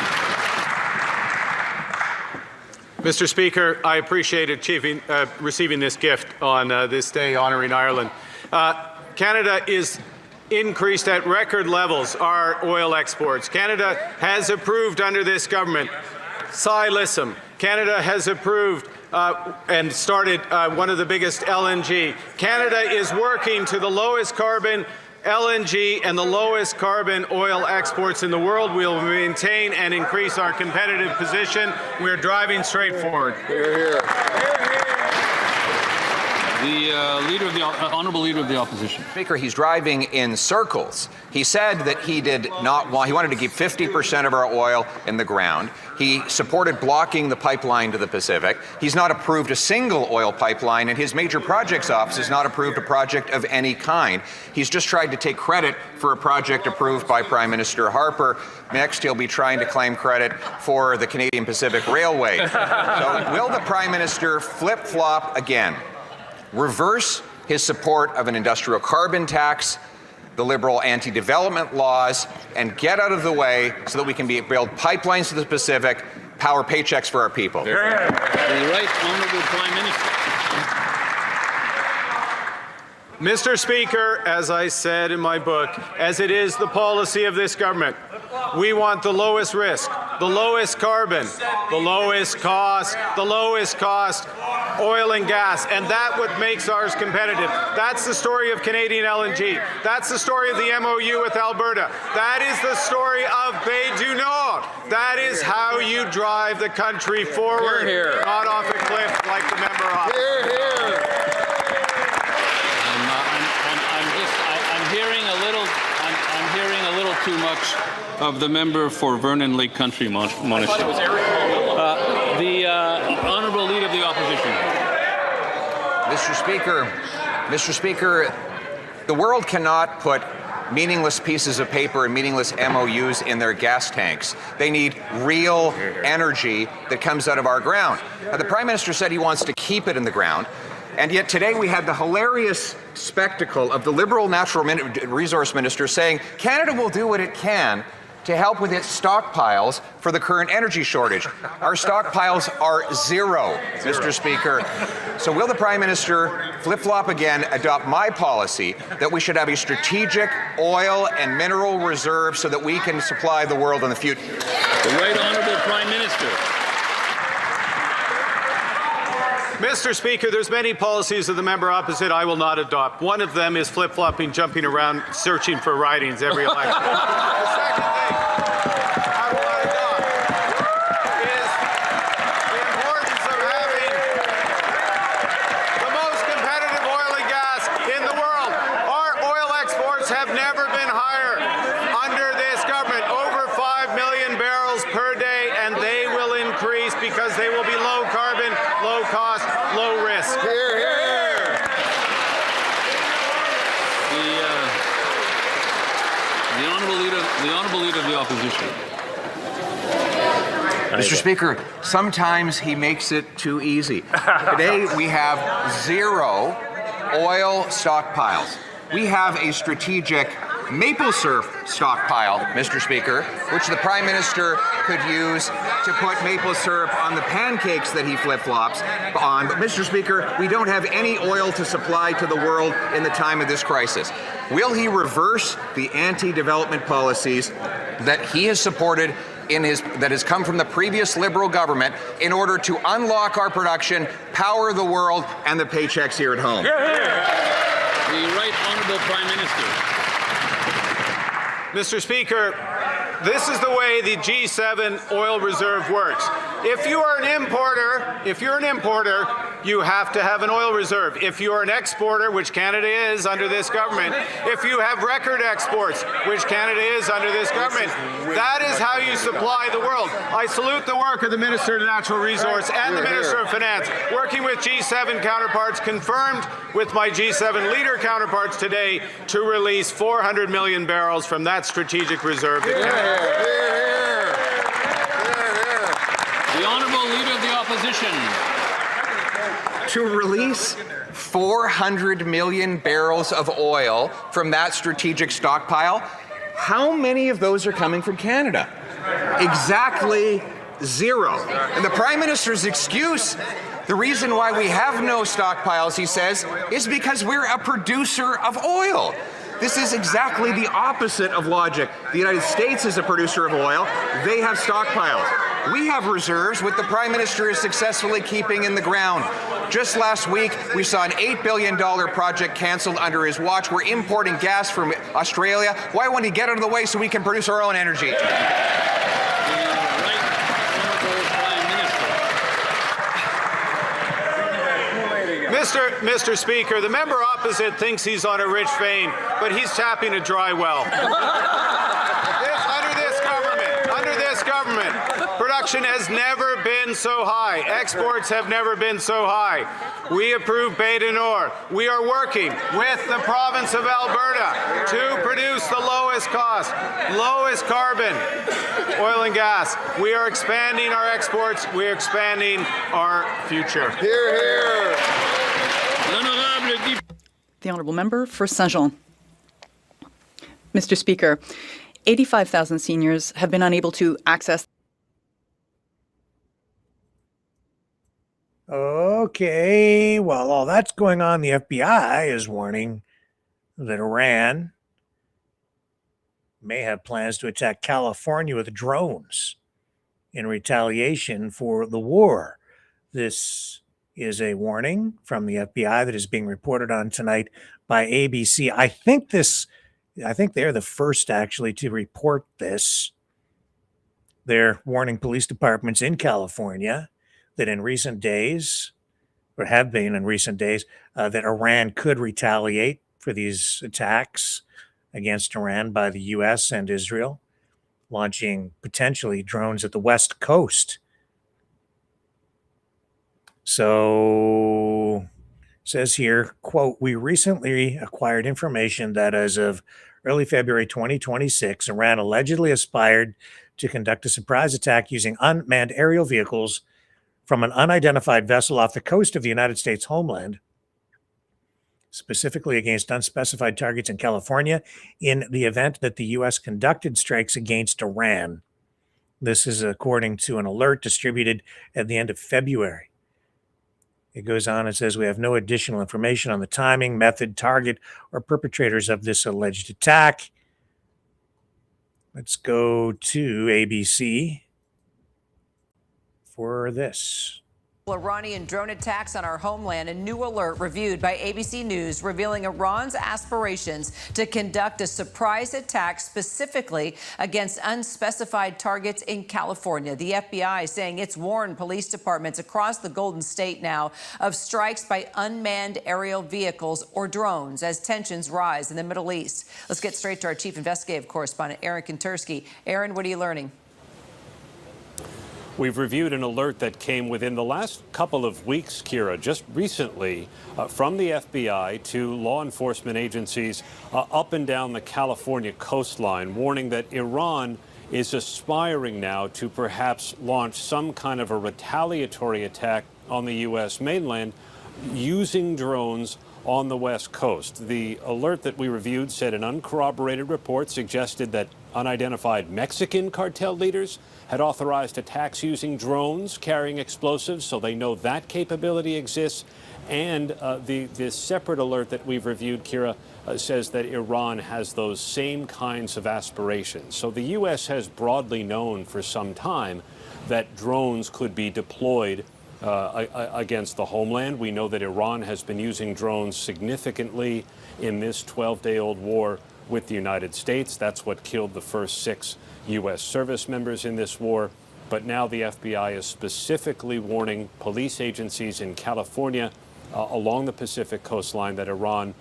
Mr. Speaker, I appreciate receiving this gift on this day honoring Ireland. Canada is increased at record levels our oil exports. Canada has approved under this government Silicon. Canada has approved and started one of the biggest LNG. Canada is working to the lowest carbon LNG and the lowest carbon oil exports in the world. We will maintain and increase our competitive position. We're driving straight forward. Hear, hear. The leader of the honourable leader of the opposition. Speaker, he's driving in circles. He said that he did not want, he wanted to keep 50% of our oil in the ground. He supported blocking the pipeline to the Pacific. He's not approved a single oil pipeline, and his major projects office has not approved a project of any kind. He's just tried to take credit for a project approved by Prime Minister Harper. Next, he'll be trying to claim credit for the Canadian Pacific Railway. So will the Prime Minister flip-flop again? Reverse his support of an industrial carbon tax, the Liberal anti-development laws, and get out of the way so that we can build pipelines to the Pacific, power paychecks for our people. The Right Honourable Prime Minister. Mr. Speaker, as I said in my book, as it is the policy of this government, we want the lowest risk, the lowest carbon, the lowest cost oil and gas, and that's what makes ours competitive. That's the story of Canadian LNG. That's the story of the MOU with Alberta. That is the story of Bay du Nord. That is how you drive the country forward, not off a cliff like the member opposite. I'm hearing a little too much of the member for Vernon Lake Country Monastery. The honourable leader of the opposition. Mr. Speaker, the world cannot put meaningless pieces of paper and meaningless MOUs in their gas tanks. They need real energy that comes out of our ground. Now, the Prime Minister said he wants to keep it in the ground. And yet today we had the hilarious spectacle of the Liberal Natural Resource Minister saying Canada will do what it can to help with its stockpiles for the current energy shortage. Our stockpiles are zero, Mr. Speaker. So will the Prime Minister flip-flop again, adopt my policy that we should have a strategic oil and mineral reserve so that we can supply the world in the future? The Right Honourable Prime Minister. Mr. Speaker, there's many policies of the member opposite I will not adopt. One of them is flip-flopping, jumping around, searching for ridings every election. The second thing I will not adopt is the importance of having the most competitive oil and gas in the world. Our oil exports have never been higher under this government, over 5 million barrels per day, and they will increase because they will be low carbon, low cost, low risk. The honourable leader of the opposition. Mr. Speaker, sometimes he makes it too easy. Today we have zero oil stockpiles. We have a strategic maple syrup stockpile, Mr. Speaker, which the Prime Minister could use to put maple syrup on the pancakes that he flip-flops on. But, Mr. Speaker, we don't have any oil to supply to the world in the time of this crisis. Will he reverse the anti-development policies that he has supported that has come from the previous Liberal government in order to unlock our production, power the world, and the paychecks here at home? The Right Honourable Prime Minister. Mr. Speaker, this is the way the G7 oil reserve works. If you are an importer, you have to have an oil reserve. If you are an exporter, which Canada is under this government, if you have record exports, which Canada is under this government, that is how you supply the world. I salute the work of the Minister of Natural Resource and the Minister of Finance, working with G7 counterparts, confirmed with my G7 leader counterparts today to release 400 million barrels from that strategic reserve that Canada. The Honourable Leader of the Opposition. To release 400 million barrels of oil from that strategic stockpile, how many of those are coming from Canada? Exactly zero. And the Prime Minister's excuse, the reason why we have no stockpiles, he says, is because we're a producer of oil. This is exactly the opposite of logic. The United States is a producer of oil. They have stockpiles. We have reserves, which the Prime Minister is successfully keeping in the ground. Just last week, we saw an $8 billion project canceled under his watch. We're importing gas from Australia. Why won't he get out of the way so we can produce our own energy? Mr. Speaker, the member opposite thinks he's on a rich vein, but he's tapping a dry well. Under this government, production has never been so high. Exports have never been so high. We approve Bay du Nord. We are working with the province of Alberta to produce the lowest cost, lowest carbon oil and gas. We are expanding our exports. We are expanding our future. Hear, hear. The Honourable Member for Saint-Jean. Mr. Speaker, 85,000 seniors have been unable to access. Okay, while all that's going on, the FBI is warning that Iran may have plans to attack California with drones in retaliation for the war. This is a warning from the FBI that is being reported on tonight by ABC. I think they're the first actually to report this. They're warning police departments in California that in recent days, or have been in recent days, that Iran could retaliate for these attacks against Iran by the U.S. and Israel, launching potentially drones at the West Coast. So, says here, quote, we recently acquired information that as of early February 2026, Iran allegedly aspired to conduct a surprise attack using unmanned aerial vehicles from an unidentified vessel off the coast of the United States homeland, specifically against unspecified targets in California, in the event that the U.S. conducted strikes against Iran. This is according to an alert distributed at the end of February. It goes on and says, we have no additional information on the timing, method, target, or perpetrators of this alleged attack. Let's go to ABC for this. Iranian drone attacks on our homeland. A new alert reviewed by ABC News revealing Iran's aspirations to conduct a surprise attack specifically against unspecified targets in California. The FBI saying it's warned police departments across the Golden State now of strikes by unmanned aerial vehicles or drones as tensions rise in the Middle East. Let's get straight to our chief investigative correspondent, Aaron Kontersky. Aaron, what are you learning? We've reviewed an alert that came within the last couple of weeks, Kira, just recently from the FBI to law enforcement agencies up and down the California coastline, warning that Iran is aspiring now to perhaps launch some kind of a retaliatory attack on the U.S. mainland using drones on the West Coast. The alert that we reviewed said an uncorroborated report suggested that unidentified Mexican cartel leaders had authorized attacks using drones carrying explosives, so they know that capability exists. And the separate alert that we've reviewed, Kira, says that Iran has those same kinds of aspirations. So the U.S. has broadly known for some time that drones could be deployed against the homeland. We know that Iran has been using drones significantly in this 12-day-old war with the United States. That's what killed the first 6 U.S. service members in this war. But now the FBI is specifically warning police agencies in California along the Pacific coastline that Iran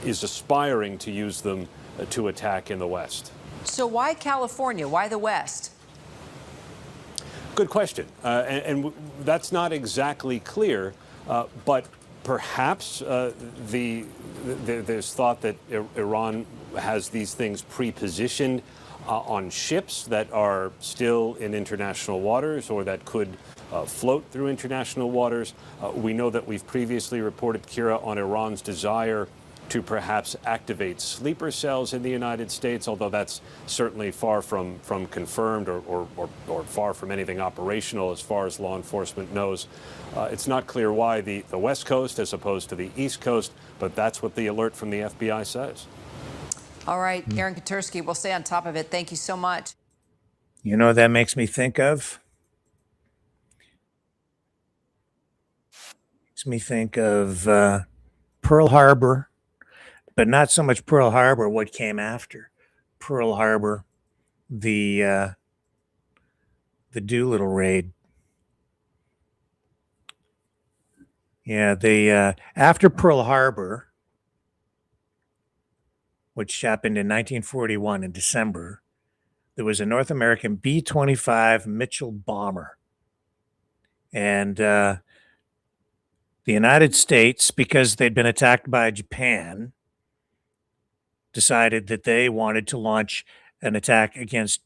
is aspiring to use them to attack in the West. So why California? Why the West? Good question. And that's not exactly clear, but perhaps there's thought that Iran has these things pre-positioned on ships that are still in international waters or that could float through international waters. We know that we've previously reported, Kira, on Iran's desire to perhaps activate sleeper cells in the United States, although that's certainly far from confirmed or far from anything operational as far as law enforcement knows. It's not clear why the West Coast as opposed to the East Coast, but that's what the alert from the FBI says. All right, Aaron Kontersky, we'll stay on top of it. Thank you so much. You know what that makes me think of? Makes me think of Pearl Harbor, but not so much Pearl Harbor, what came after Pearl Harbor, the Doolittle raid. Yeah, they after Pearl Harbor, which happened in 1941 in December, there was a North American B-25 Mitchell bomber. And the United States, because they'd been attacked by Japan, decided that they wanted to launch an attack against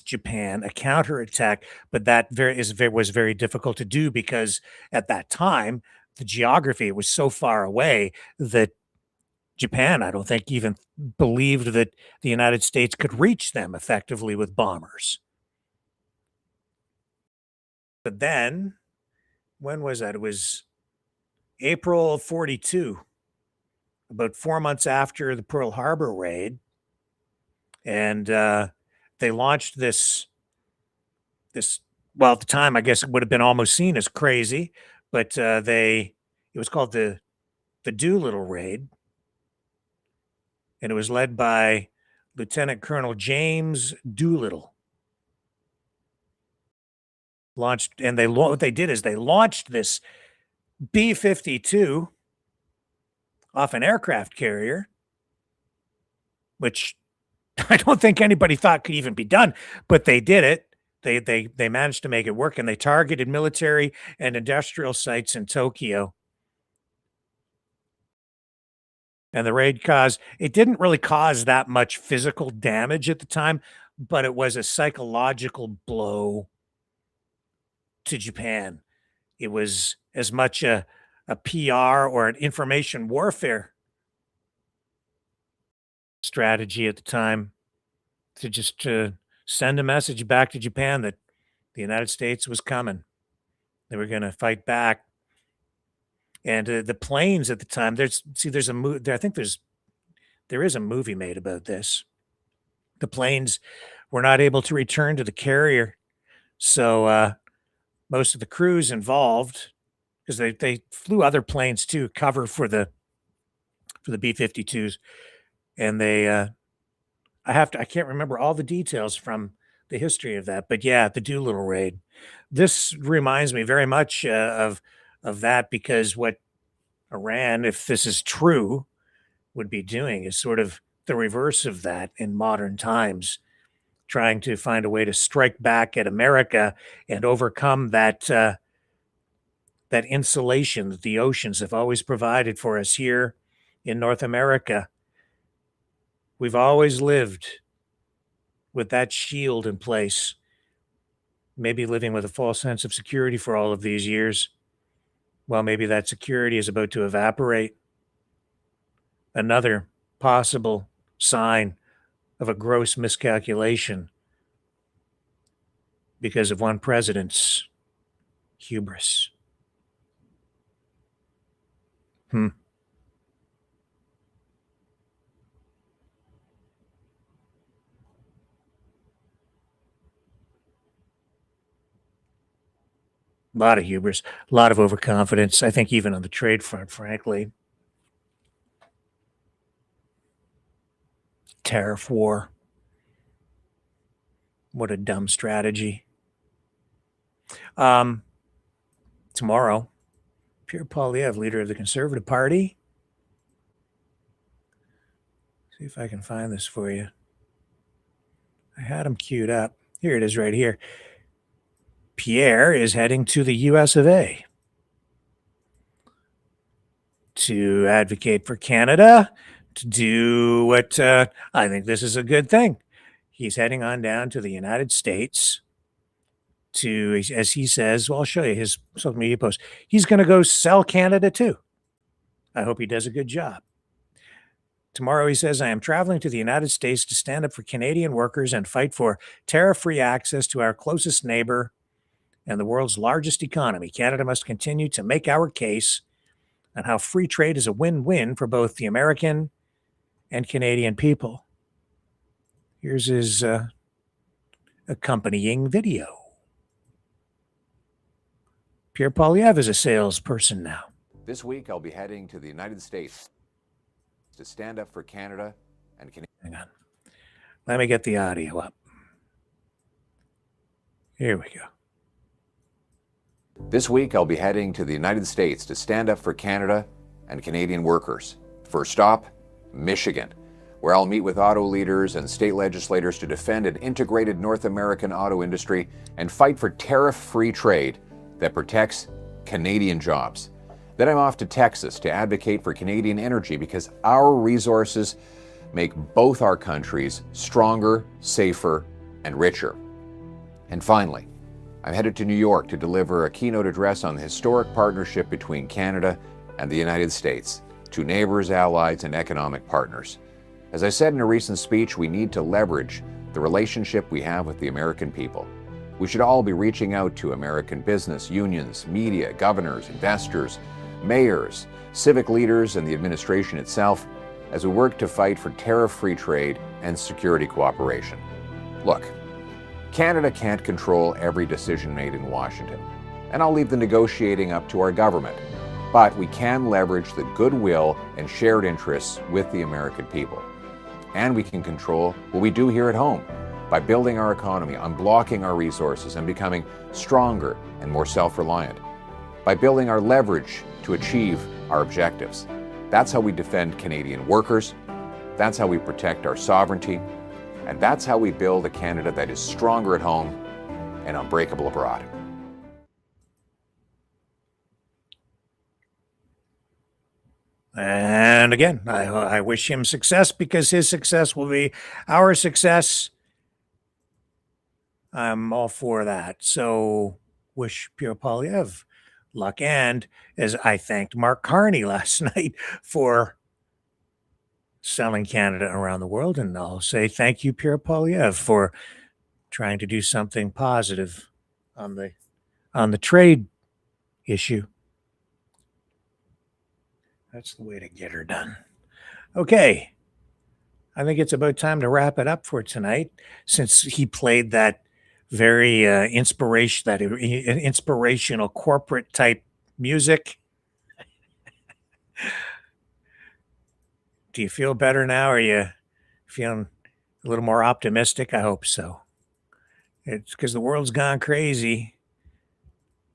Japan, a counterattack, but that was very difficult to do because at that time the geography was so far away that Japan, I don't think, even believed that the United States could reach them effectively with bombers. But then, when was that? It was April of 42, about 4 months after the Pearl Harbor raid, and they launched this. Well, at the time, I guess it would have been almost seen as crazy, but it was called the Doolittle raid, and it was led by Lieutenant Colonel James Doolittle. What they did is they launched this B-52 off an aircraft carrier, which I don't think anybody thought could even be done, but they did it. They managed to make it work, and they targeted military and industrial sites in Tokyo. And the raid didn't really cause that much physical damage at the time, but it was a psychological blow to Japan. It was as much a PR or an information warfare strategy at the time to send a message back to Japan that the United States was coming. They were going to fight back. And the planes at the time, there is a movie made about this. The planes were not able to return to the carrier. So most of the crews involved, because they flew other planes too, cover for the B-52s. And I can't remember all the details from the history of that, but yeah, the Doolittle raid. This reminds me very much of that, because what Iran, if this is true, would be doing is sort of the reverse of that in modern times, trying to find a way to strike back at America and overcome that insulation that the oceans have always provided for us here in North America. We've always lived with that shield in place, maybe living with a false sense of security for all of these years. Well, maybe that security is about to evaporate. Another possible sign of a gross miscalculation because of one president's hubris. A lot of hubris, a lot of overconfidence, I think, even on the trade front, frankly. Tariff war. What a dumb strategy. Tomorrow, Pierre Poilievre, leader of the Conservative Party. See if I can find this for you. I had him queued up. Here it is right here. Pierre is heading to the US of A to advocate for Canada, to do what I think this is a good thing. He's heading on down to the United States to, as he says, well, I'll show you his social media post. He's going to go sell Canada too. I hope he does a good job. Tomorrow, he says, I am traveling to the United States to stand up for Canadian workers and fight for tariff-free access to our closest neighbor and the world's largest economy. Canada must continue to make our case on how free trade is a win-win for both the American and Canadian people. Here's his accompanying video. Pierre Poilievre is a salesperson now. This week, I'll be heading to the United States to stand up for Canada and Canada. Hang on. Let me get the audio up. Here we go. This week, I'll be heading to the United States to stand up for Canada and Canadian workers. First stop, Michigan, where I'll meet with auto leaders and state legislators to defend an integrated North American auto industry and fight for tariff-free trade that protects Canadian jobs. Then I'm off to Texas to advocate for Canadian energy because our resources make both our countries stronger, safer, and richer. And finally, I'm headed to New York to deliver a keynote address on the historic partnership between Canada and the United States, two neighbors, allies, and economic partners. As I said in a recent speech, we need to leverage the relationship we have with the American people. We should all be reaching out to American business, unions, media, governors, investors, mayors, civic leaders, and the administration itself as we work to fight for tariff-free trade and security cooperation. Look, Canada can't control every decision made in Washington, and I'll leave the negotiating up to our government. But we can leverage the goodwill and shared interests with the American people. And we can control what we do here at home by building our economy, unblocking our resources, and becoming stronger and more self-reliant. By building our leverage to achieve our objectives. That's how we defend Canadian workers. That's how we protect our sovereignty. And that's how we build a Canada that is stronger at home and unbreakable abroad. And again, I wish him success because his success will be our success. I'm all for that. So wish Pierre Poilievre luck. And as I thanked Mark Carney last night for selling Canada around the world, and I'll say thank you, Pierre Poilievre, for trying to do something positive on the trade issue. That's the way to get her done. Okay. I think it's about time to wrap it up for tonight, since he played that very inspirational corporate type music. Do you feel better now? Are you feeling a little more optimistic? I hope so. It's because the world's gone crazy.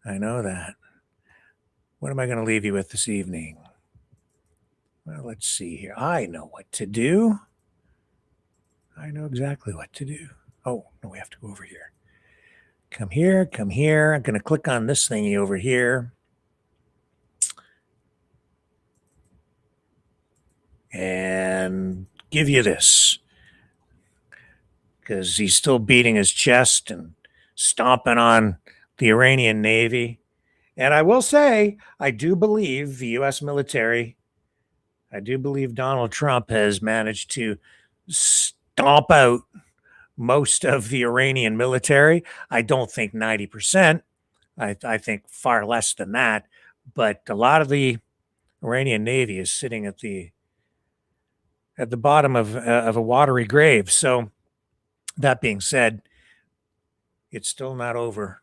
I know that. What am I going to leave you with this evening? Well, let's see here. I know what to do. I know exactly what to do. Oh, no, we have to go over here. Come here, come here. I'm going to click on this thingy over here. And give you this. Because he's still beating his chest and stomping on the Iranian Navy. And I will say, I do believe the U.S. military, I do believe Donald Trump has managed to stomp out most of the Iranian military. I don't think 90%. I think far less than that. But a lot of the Iranian Navy is sitting at the bottom of a watery grave. So that being said, it's still not over.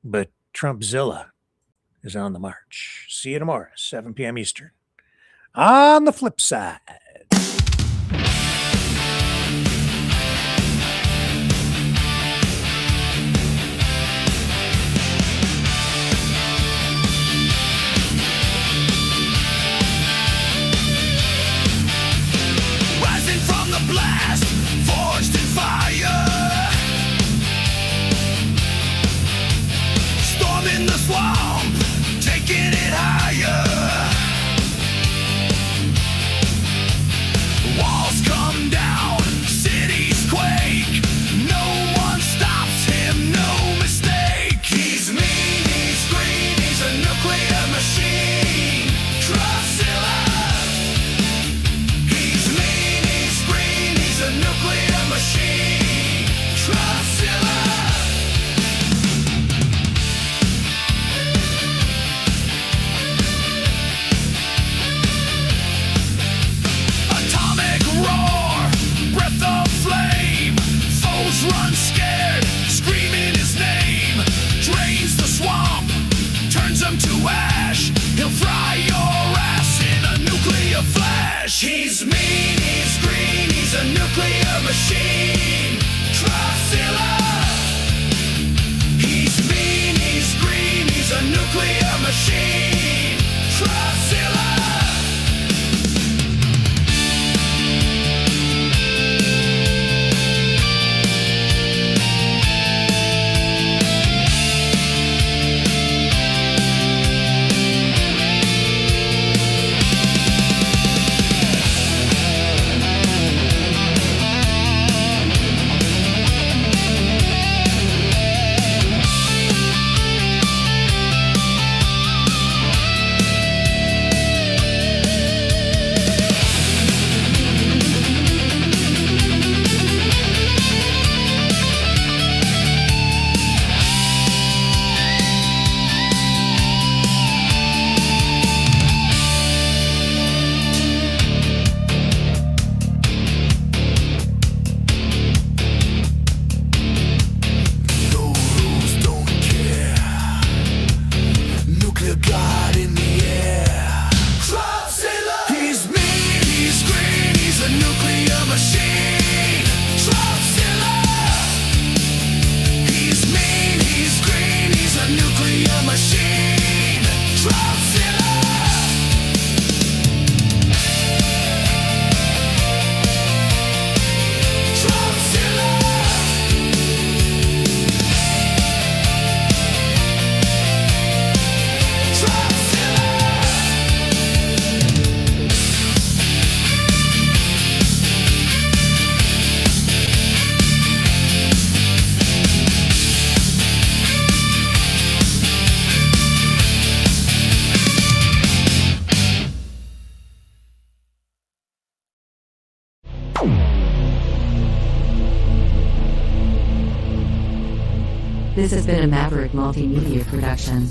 But Trumpzilla is on the march. See you tomorrow, 7 p.m. Eastern. On the flip side. Rising from the blast, forged in fire. Storming the swamp, taking it higher. Walls come down, cities quake. No one stops him, no mistake. He's mean, he's green, he's a nuclear machine. Trussilla. He's mean, he's green, he's a nuclear machine. Trussilla. Atomic roar, breath of flame. Foes run scared, screaming his name. Drains the swamp, turns them to ash. He'll fry your ass in a nuclear flash. He's mean, he's green, he's a nuclear machine. Trussilla. He's mean, he's green, he's This has been a Maverick Multimedia production.